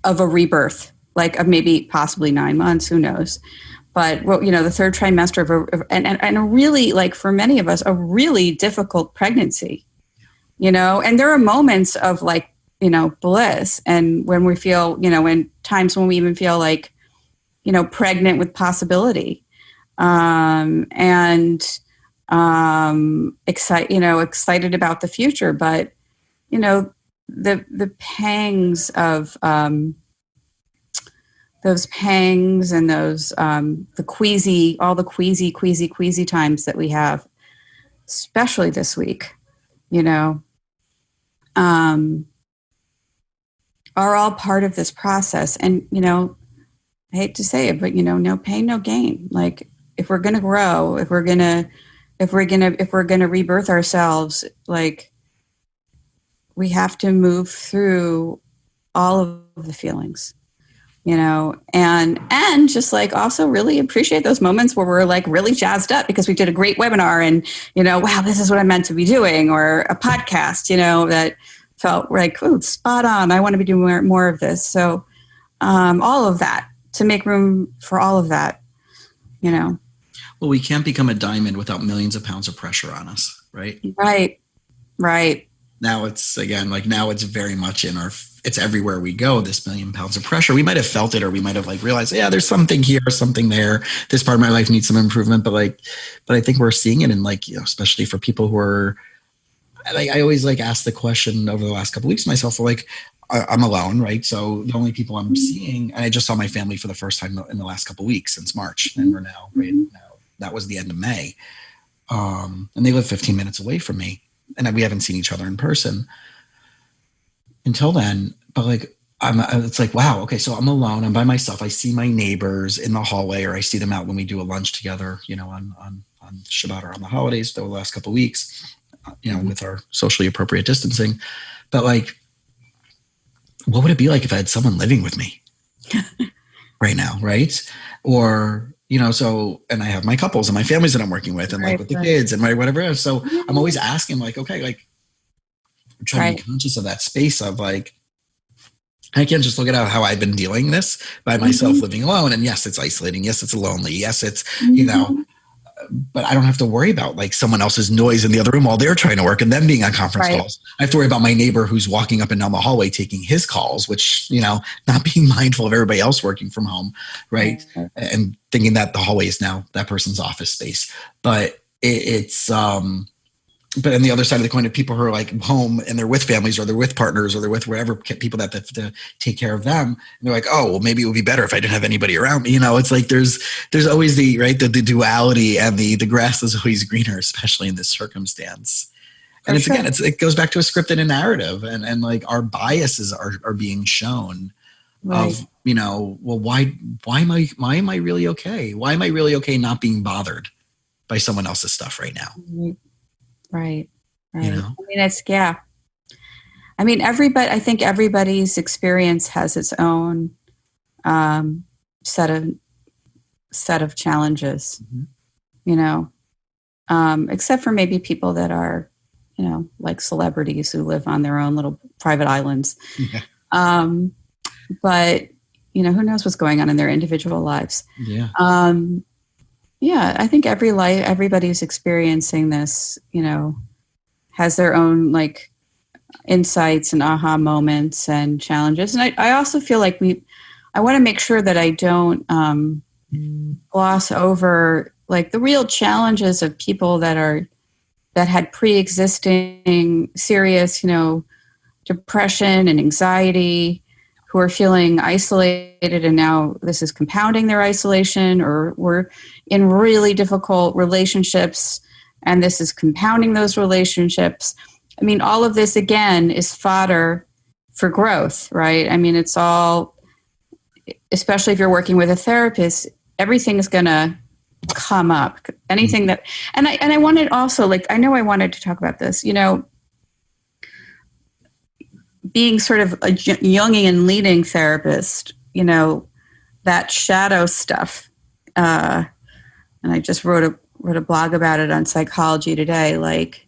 of a rebirth, like of maybe possibly 9 months, who knows? But the 3rd trimester and a really, like, for many of us, a really difficult pregnancy, and there are moments of like, bliss. And when we feel, in times when we even feel like, pregnant with possibility, excited about the future. But, the pangs of, those pangs and those, the queasy times that we have, especially this week, are all part of this process. And, I hate to say it, but, no pain, no gain. Like, if we're going to grow, if we're going to rebirth ourselves, like, we have to move through all of the feelings, and just like also really appreciate those moments where we're like really jazzed up because we did a great webinar and, wow, this is what I'm meant to be doing, or a podcast, that felt like, oh, spot on. I want to be doing more of this. So, all of that, to make room for all of that, Well, we can't become a diamond without millions of pounds of pressure on us, right? Right. Now it's, again, like, now it's very much it's everywhere we go, this 1,000,000 pounds of pressure. We might have felt it, or we might have like realized, yeah, there's something here, something there. This part of my life needs some improvement. But I think we're seeing it in, like, especially for people who are, like, I always like ask the question over the last couple of weeks myself, like, I'm alone, right? So the only people I'm seeing, and I just saw my family for the first time in the last couple of weeks since March, and we're now, right now, that was the end of May. And they live 15 minutes away from me, and we haven't seen each other in person until then. But like, it's like, wow, okay, so I'm alone, I'm by myself. I see my neighbors in the hallway, or I see them out when we do a lunch together, on Shabbat or on the holidays, the last couple of weeks, with our socially appropriate distancing. But like, what would it be like if I had someone living with me right now? Right. Or, so, and I have my couples and my families that I'm working with and like with the kids and whatever else. So I'm always asking like, okay, like I'm trying to be conscious of that space of like, I can't just look at how I've been dealing this by myself living alone. And yes, it's isolating. Yes, it's lonely. Yes, it's, but I don't have to worry about like someone else's noise in the other room while they're trying to work and them being on conference calls. I have to worry about my neighbor who's walking up and down the hallway taking his calls, which, not being mindful of everybody else working from home, right? And thinking that the hallway is now that person's office space. But but on the other side of the coin, of people who are like home and they're with families or they're with partners or they're with whatever people that have to take care of them. And they're like, oh, well, maybe it would be better if I didn't have anybody around me. It's like there's always the duality and the grass is always greener, especially in this circumstance. And it goes back to a script and a narrative and like our biases are being shown of, well, why am I really okay? Why am I really okay not being bothered by someone else's stuff right now? Right. I mean, I think everybody's experience has its own set of challenges, except for maybe people that are, like celebrities who live on their own little private islands. Yeah. But, who knows what's going on in their individual lives. Yeah. I think everybody's experiencing this, has their own like insights and aha moments and challenges. And I also feel like I want to make sure that I don't gloss over like the real challenges of people that had pre-existing serious, depression and anxiety, who are feeling isolated and now this is compounding their isolation, or we're in really difficult relationships and this is compounding those relationships. I mean, all of this again is fodder for growth, right? I mean, it's all, especially if you're working with a therapist, everything is going to come up. Anything that, and I wanted also, like, I know I wanted to talk about this, being sort of a Jungian leading therapist, that shadow stuff. And I just wrote a blog about it on Psychology Today. Like,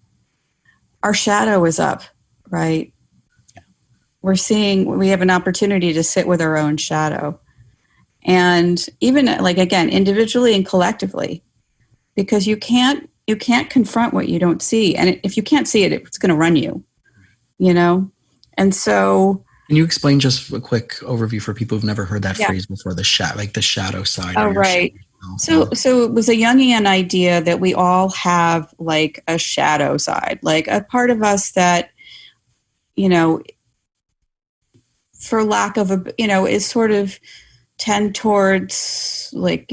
our shadow is up, right? Yeah. We have an opportunity to sit with our own shadow. And even like, again, individually and collectively, because you can't confront what you don't see. And if you can't see it, it's going to run you, And so, can you explain just a quick overview for people who've never heard that phrase before? The shadow side. Oh, right. So it was a Jungian idea that we all have like a shadow side, like a part of us that, for lack of is sort of tend towards like,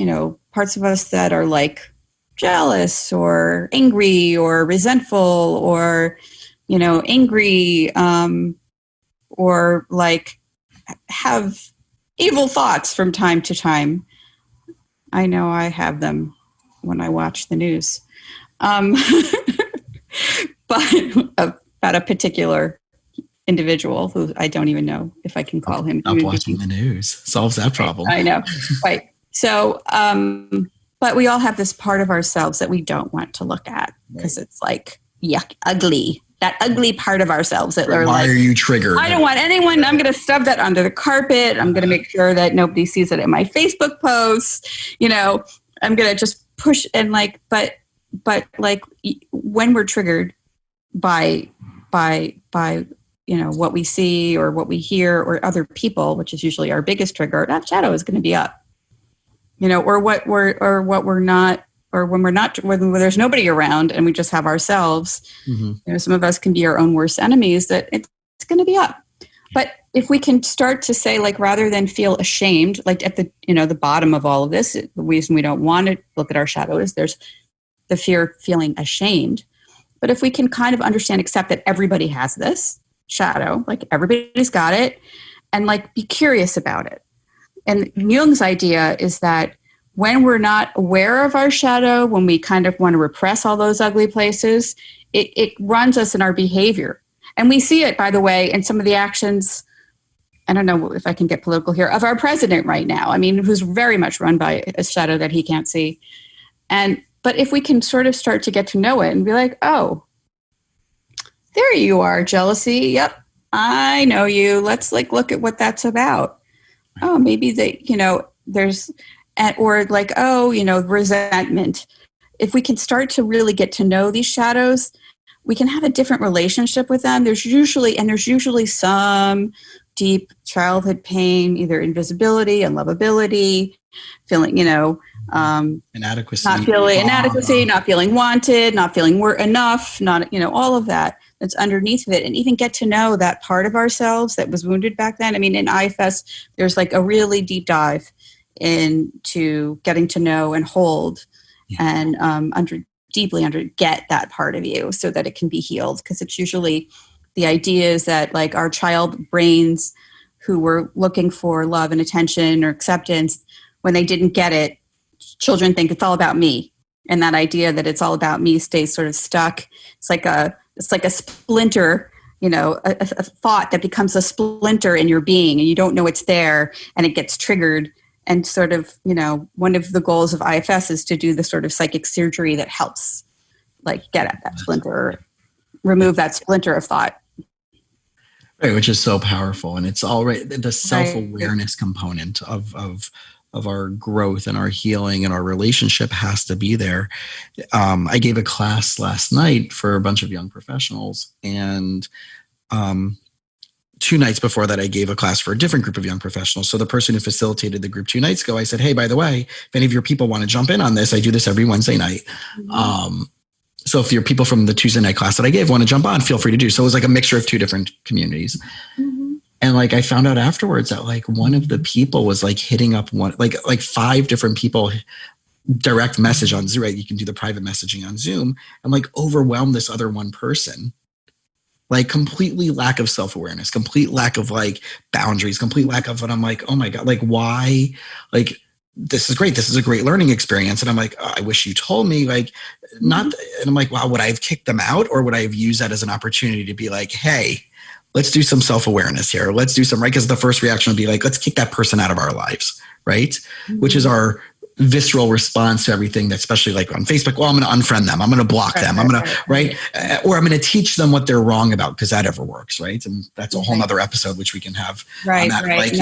parts of us that are like jealous or angry or resentful or, angry, or like have evil thoughts from time to time. I know I have them when I watch the news. But about a particular individual who I don't even know if I can call him. Not watching the news solves that problem. I know. Right. So, but we all have this part of ourselves that we don't want to look at because it's like, yuck, ugly. That ugly part of ourselves that are why are you triggered? I don't want anyone. I'm going to stuff that under the carpet. I'm going to make sure that nobody sees it in my Facebook posts. I'm going to just push and like, but like when we're triggered by what we see or what we hear or other people, which is usually our biggest trigger, that shadow is going to be up. Or what we're not. Or when when there's nobody around and we just have ourselves, some of us can be our own worst enemies, that it's going to be up. But if we can start to say, like, rather than feel ashamed, like at the, the bottom of all of this, the reason we don't want to look at our shadow is there's the fear of feeling ashamed. But if we can kind of understand, accept that everybody has this shadow, like everybody's got it, and like be curious about it. And Jung's idea is that when we're not aware of our shadow, when we kind of want to repress all those ugly places, it runs us in our behavior. And we see it, by the way, in some of the actions I don't know if I can get political here, of our president right now. I mean, who's very much run by a shadow that he can't see. But if we can sort of start to get to know it and be like, oh, there you are, jealousy. Yep, I know you. Let's like look at what that's about. Oh, maybe there's, or like, oh, resentment. If we can start to really get to know these shadows, we can have a different relationship with them. There's usually some deep childhood pain, either invisibility, unlovability, feeling, inadequacy, not feeling wanted, not feeling enough, not, all of that that's underneath of it. And even get to know that part of ourselves that was wounded back then. I mean, in IFS, there's like a really deep dive into getting to know and hold and deeply get that part of you so that it can be healed. Because it's usually the idea is that like our child brains who were looking for love and attention or acceptance, when they didn't get it, children think it's all about me. And that idea that it's all about me stays sort of stuck. It's like a splinter, a thought that becomes a splinter in your being and you don't know it's there and it gets triggered. And sort of, one of the goals of IFS is to do the sort of psychic surgery that helps like get at that splinter, remove that splinter of thought. Right, which is so powerful. And it's already the self-awareness component of our growth and our healing and our relationship has to be there. I gave a class last night for a bunch of young professionals, and 2 nights before that, I gave a class for a different group of young professionals. So the person who facilitated the group 2 nights ago, I said, hey, by the way, if any of your people want to jump in on this, I do this every Wednesday night. Mm-hmm. So if your people from the Tuesday night class that I gave want to jump on, feel free to do. So it was like a mixture of 2 different communities. Mm-hmm. And like, I found out afterwards that like one of the people was like hitting up like 5 different people direct message on Zoom, right? You can do the private messaging on Zoom and like overwhelm this other one person. Like completely lack of self-awareness, complete lack of like boundaries, complete lack of, and I'm like, oh my God, like why? Like, this is great. This is a great learning experience. And I'm like, oh, I wish you told me, like, not, and I'm like, wow, would I have kicked them out or would I have used that as an opportunity to be like, hey, let's do some self-awareness here. Let's do some, right? Because the first reaction would be like, let's kick that person out of our lives, right? Mm-hmm. Which is our visceral response to everything, that especially like on Facebook, well, I'm going to unfriend them. I'm going to block them. I'm going to, right? Or I'm going to teach them what they're wrong about, because that ever works, right? And that's a whole nother episode, which we can have on that. Like,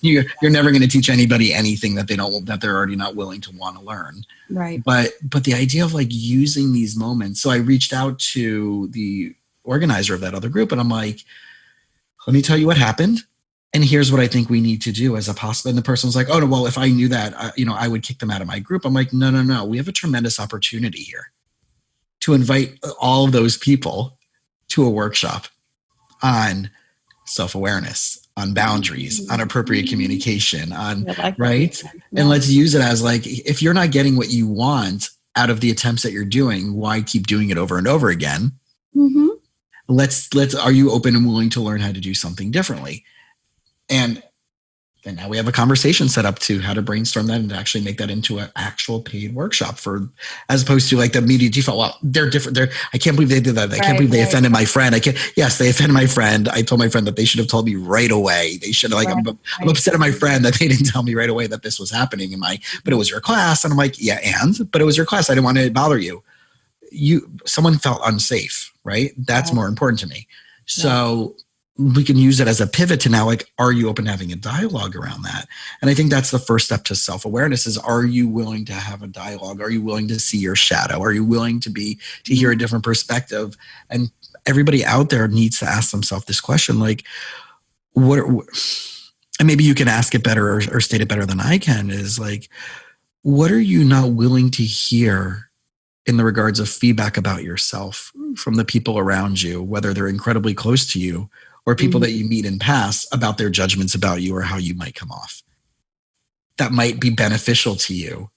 you're never going to teach anybody anything that they're already not willing to want to learn. Right. But the idea of like using these moments. So I reached out to the organizer of that other group and I'm like, let me tell you what happened. And here's what I think we need to do as a possible. And the person was like, oh, no, well, if I knew that, I would kick them out of my group. I'm like, no. We have a tremendous opportunity here to invite all of those people to a workshop on self-awareness, on boundaries, on appropriate communication, right? Yeah. And let's use it as like, if you're not getting what you want out of the attempts that you're doing, why keep doing it over and over again? Mm-hmm. Are you open and willing to learn how to do something differently? And then now we have a conversation set up to how to brainstorm that and to actually make that into an actual paid workshop as opposed to like the immediate default. Well, they're different. I can't believe they did that. I can't believe they offended my friend. Yes, they offended my friend. I told my friend that they should have told me right away. They should have I'm upset at my friend that they didn't tell me right away that this was happening but it was your class. And I'm like, yeah, but it was your class. I didn't want to bother you. Someone felt unsafe, right? That's more important to me. So we can use it as a pivot to now, like, are you open to having a dialogue around that? And I think that's the first step to self-awareness is, are you willing to have a dialogue? Are you willing to see your shadow? Are you willing to hear a different perspective? And everybody out there needs to ask themselves this question, like, and maybe you can ask it better or state it better than I can, is like, what are you not willing to hear in the regards of feedback about yourself from the people around you, whether they're incredibly close to you or people that you meet in past, about their judgments about you or how you might come off? That might be beneficial to you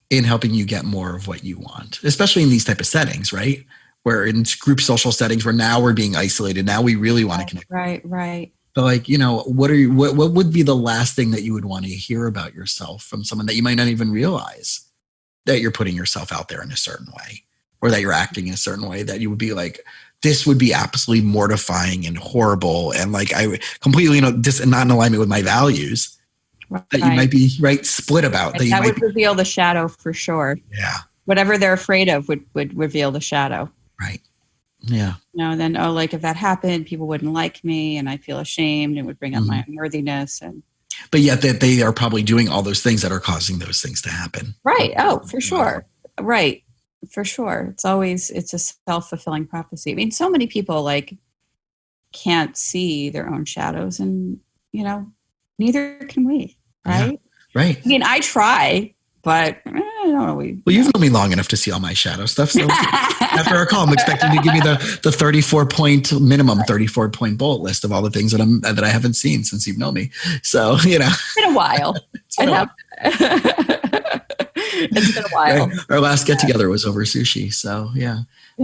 in helping you get more of what you want, especially in these type of settings, right? Where in group social settings where now we're being isolated. Now we really want to connect. Right. But like, what would be the last thing that you would want to hear about yourself from someone that you might not even realize that you're putting yourself out there in a certain way, or that you're acting in a certain way that you would be like, this would be absolutely mortifying and horrible. And like, I completely, just not in alignment with my values that you might be split about. That would reveal the shadow for sure. Yeah. Whatever they're afraid of would reveal the shadow. Right. Yeah. Then, like if that happened, people wouldn't like me and I feel ashamed and it would bring up my unworthiness. But yet that they are probably doing all those things that are causing those things to happen. Right. Oh, for sure. Right. For sure. It's a self-fulfilling prophecy. I mean, so many people like can't see their own shadows and, neither can we. Right. Yeah, right. I mean, I try, but I don't know. Well, you've known me long enough to see all my shadow stuff. So after our call, I'm expecting to give me the 34-point bullet list of all the things that I haven't seen since you've known me. So, It's been a while. It's been a while. Right. Our last get together was over sushi. So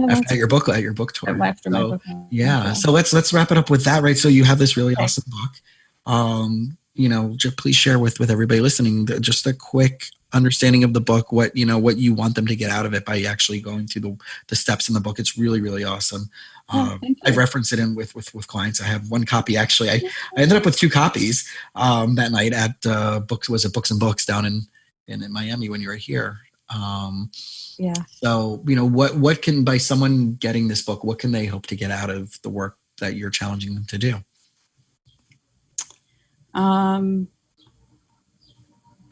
after your book tour. After my book. Yeah. So let's wrap it up with that. Right. So you have this really awesome book. Just please share with everybody listening just a quick understanding of the book, what you want them to get out of it by actually going through the steps in the book. It's really, really awesome. I've referenced it in with clients. I have one copy actually. I ended up with 2 copies that night at Books and Books down in Miami when you were here. So what can, by someone getting this book, what can they hope to get out of the work that you're challenging them to do?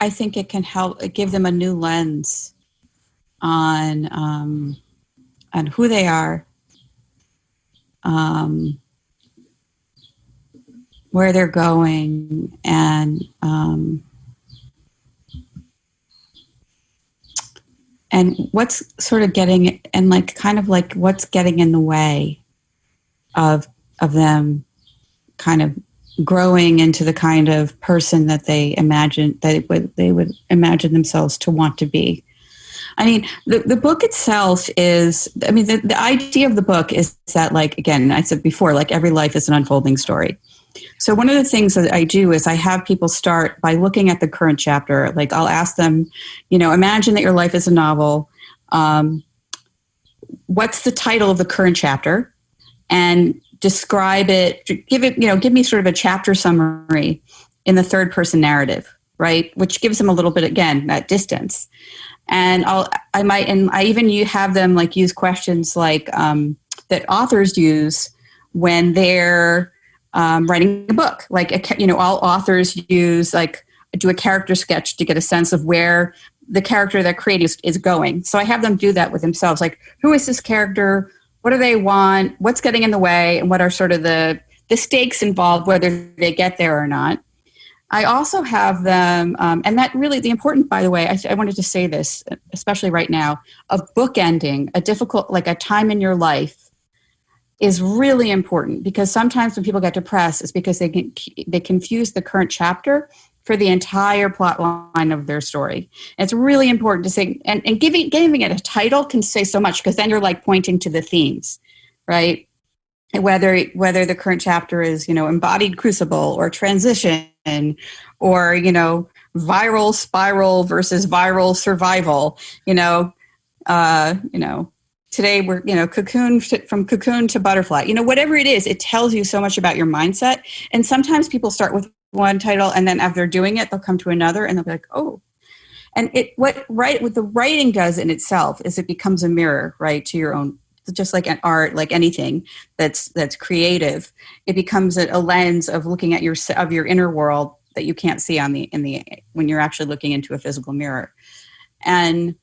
I think it can help give them a new lens on who they are, where they're going, and what's sort of getting, and what's getting in the way of them kind of growing into the kind of person that they would imagine themselves to want to be. I mean, the book itself is, the idea of the book is that, like, again, I said before, like every life is an unfolding story. So one of the things that I do is I have people start by looking at the current chapter. Like I'll ask them, imagine that your life is a novel. What's the title of the current chapter? And describe it, give me sort of a chapter summary in the third person narrative, right? Which gives them a little bit, again, that distance. And I even have them like use questions like that authors use when they're writing a book. Like, all authors use do a character sketch to get a sense of where the character they're creating is going. So I have them do that with themselves. Like, who is this character? What do they want? What's getting in the way? And what are sort of the stakes involved, whether they get there or not? I also have them, and that really, the important, by the way, I wanted to say this, especially right now, of bookending a difficult, like a time in your life is really important, because sometimes when people get depressed, it's because they confuse the current chapter for the entire plot line of their story. And it's really important to say, and giving it a title can say so much, because then you're like pointing to the themes, right? And whether the current chapter is, embodied crucible or transition, or, viral spiral versus viral survival, today we're, cocoon, from cocoon to butterfly, whatever it is, it tells you so much about your mindset. And sometimes people start with one title, and then after doing it, they'll come to another and they'll be like, oh. And what the writing does in itself is it becomes a mirror, right, to your own, just like an art, like anything that's creative. It becomes a lens of looking at your inner world that you can't see when you're actually looking into a physical mirror. And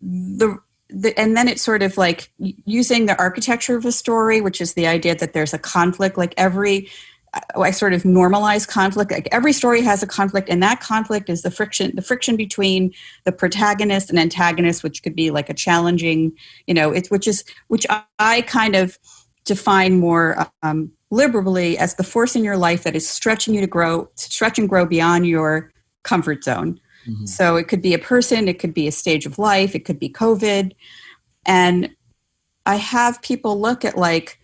and then it's sort of like using the architecture of a story, which is the idea that there's a conflict. Like I sort of normalize conflict. Like every story has a conflict, and that conflict is the friction between the protagonist and antagonist, which could be like a challenging, which I kind of define more liberally as the force in your life that is stretching you to stretch and grow beyond your comfort zone. Mm-hmm. So it could be a person, it could be a stage of life, it could be COVID. And I have people look at like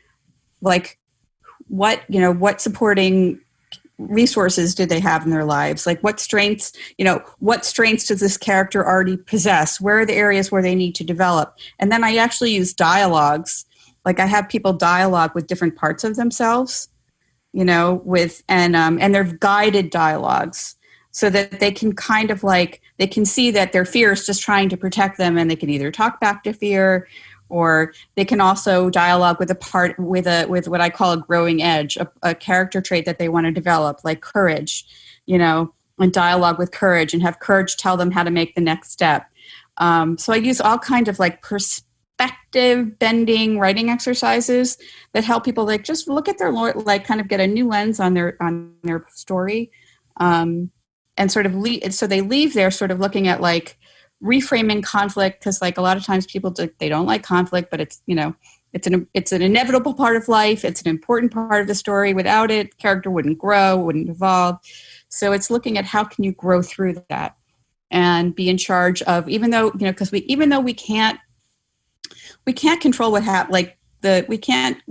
what supporting resources did they have in their lives? Like what strengths does this character already possess? Where are the areas where they need to develop? And then I actually use dialogues Like I have people dialogue with different parts of themselves, and they're guided dialogues so that they can kind of like, they can see that their fear is just trying to protect them, and they can either talk back to fear, or they can also dialogue with with what I call a growing edge, a character trait that they want to develop, like courage, and dialogue with courage, and have courage tell them how to make the next step. So I use all kinds of like perspective bending writing exercises that help people like just look at their, like kind of get a new lens on their story, and sort of so they leave there sort of looking at like reframing conflict, because like a lot of times people they don't like conflict, but it's it's an inevitable part of life. It's an important part of the story. Without it, character wouldn't grow, wouldn't evolve. So it's looking at how can you grow through that and be in charge of, even though we can't control what happens, like we can't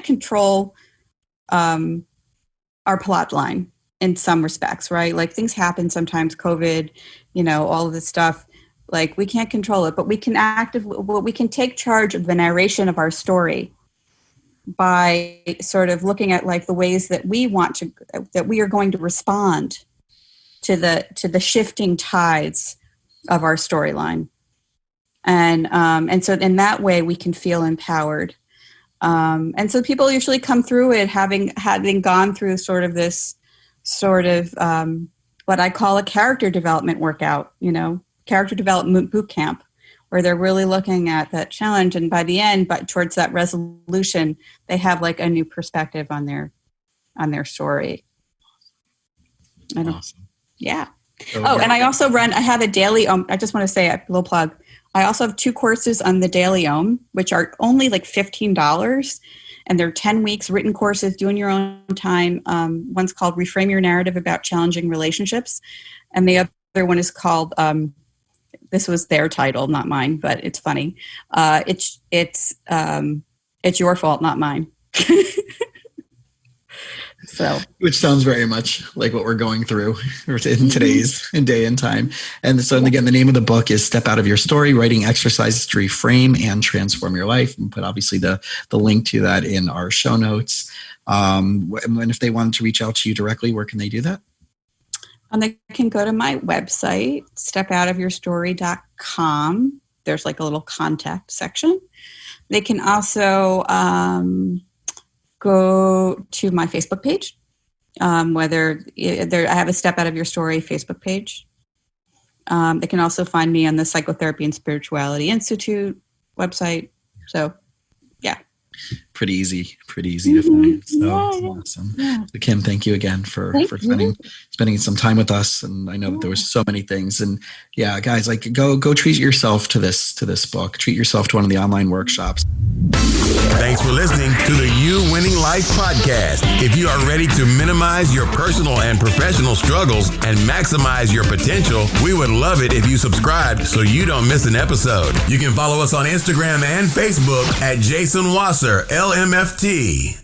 control our plot line in some respects, right? Like things happen sometimes, COVID, all of this stuff. Like we can't control it, but we can take charge of the narration of our story by sort of looking at like the ways that we are going to respond to the shifting tides of our storyline. And so in that way we can feel empowered. And so people usually come through it having gone through sort of this sort of what I call a character development workout, character development boot camp, where they're really looking at that challenge, and by the end, but towards that resolution, they have like a new perspective on their story. Awesome. Yeah. And I also I have a daily I just want to say a little plug. I also have 2 courses on the Daily which are only like $15, and they're 10 weeks written courses, do in your own time. One's called Reframe Your Narrative About Challenging Relationships, and the other one is called this was their title, not mine, but it's funny. It's your fault, not mine. So, which sounds very much like what we're going through in today's day and time. And so, and again, the name of the book is Step Out of Your Story, Writing Exercises to Reframe and Transform Your Life. And put obviously the link to that in our show notes. And if they wanted to reach out to you directly, where can they do that? And they can go to my website, stepoutofyourstory.com. There's like a little contact section. They can also go to my Facebook page, I have a Step Out of Your Story Facebook page. They can also find me on the Psychotherapy and Spirituality Institute website. So, yeah. Pretty easy to find. So awesome. Yeah. So Kim, thank you again for spending some time with us. And I know that there was so many things. And yeah, guys, like go treat yourself to this book. Treat yourself to one of the online workshops. Thanks for listening to the You Winning Life podcast. If you are ready to minimize your personal and professional struggles and maximize your potential, we would love it if you subscribe so you don't miss an episode. You can follow us on Instagram and Facebook at Jason Wasser, LMFT.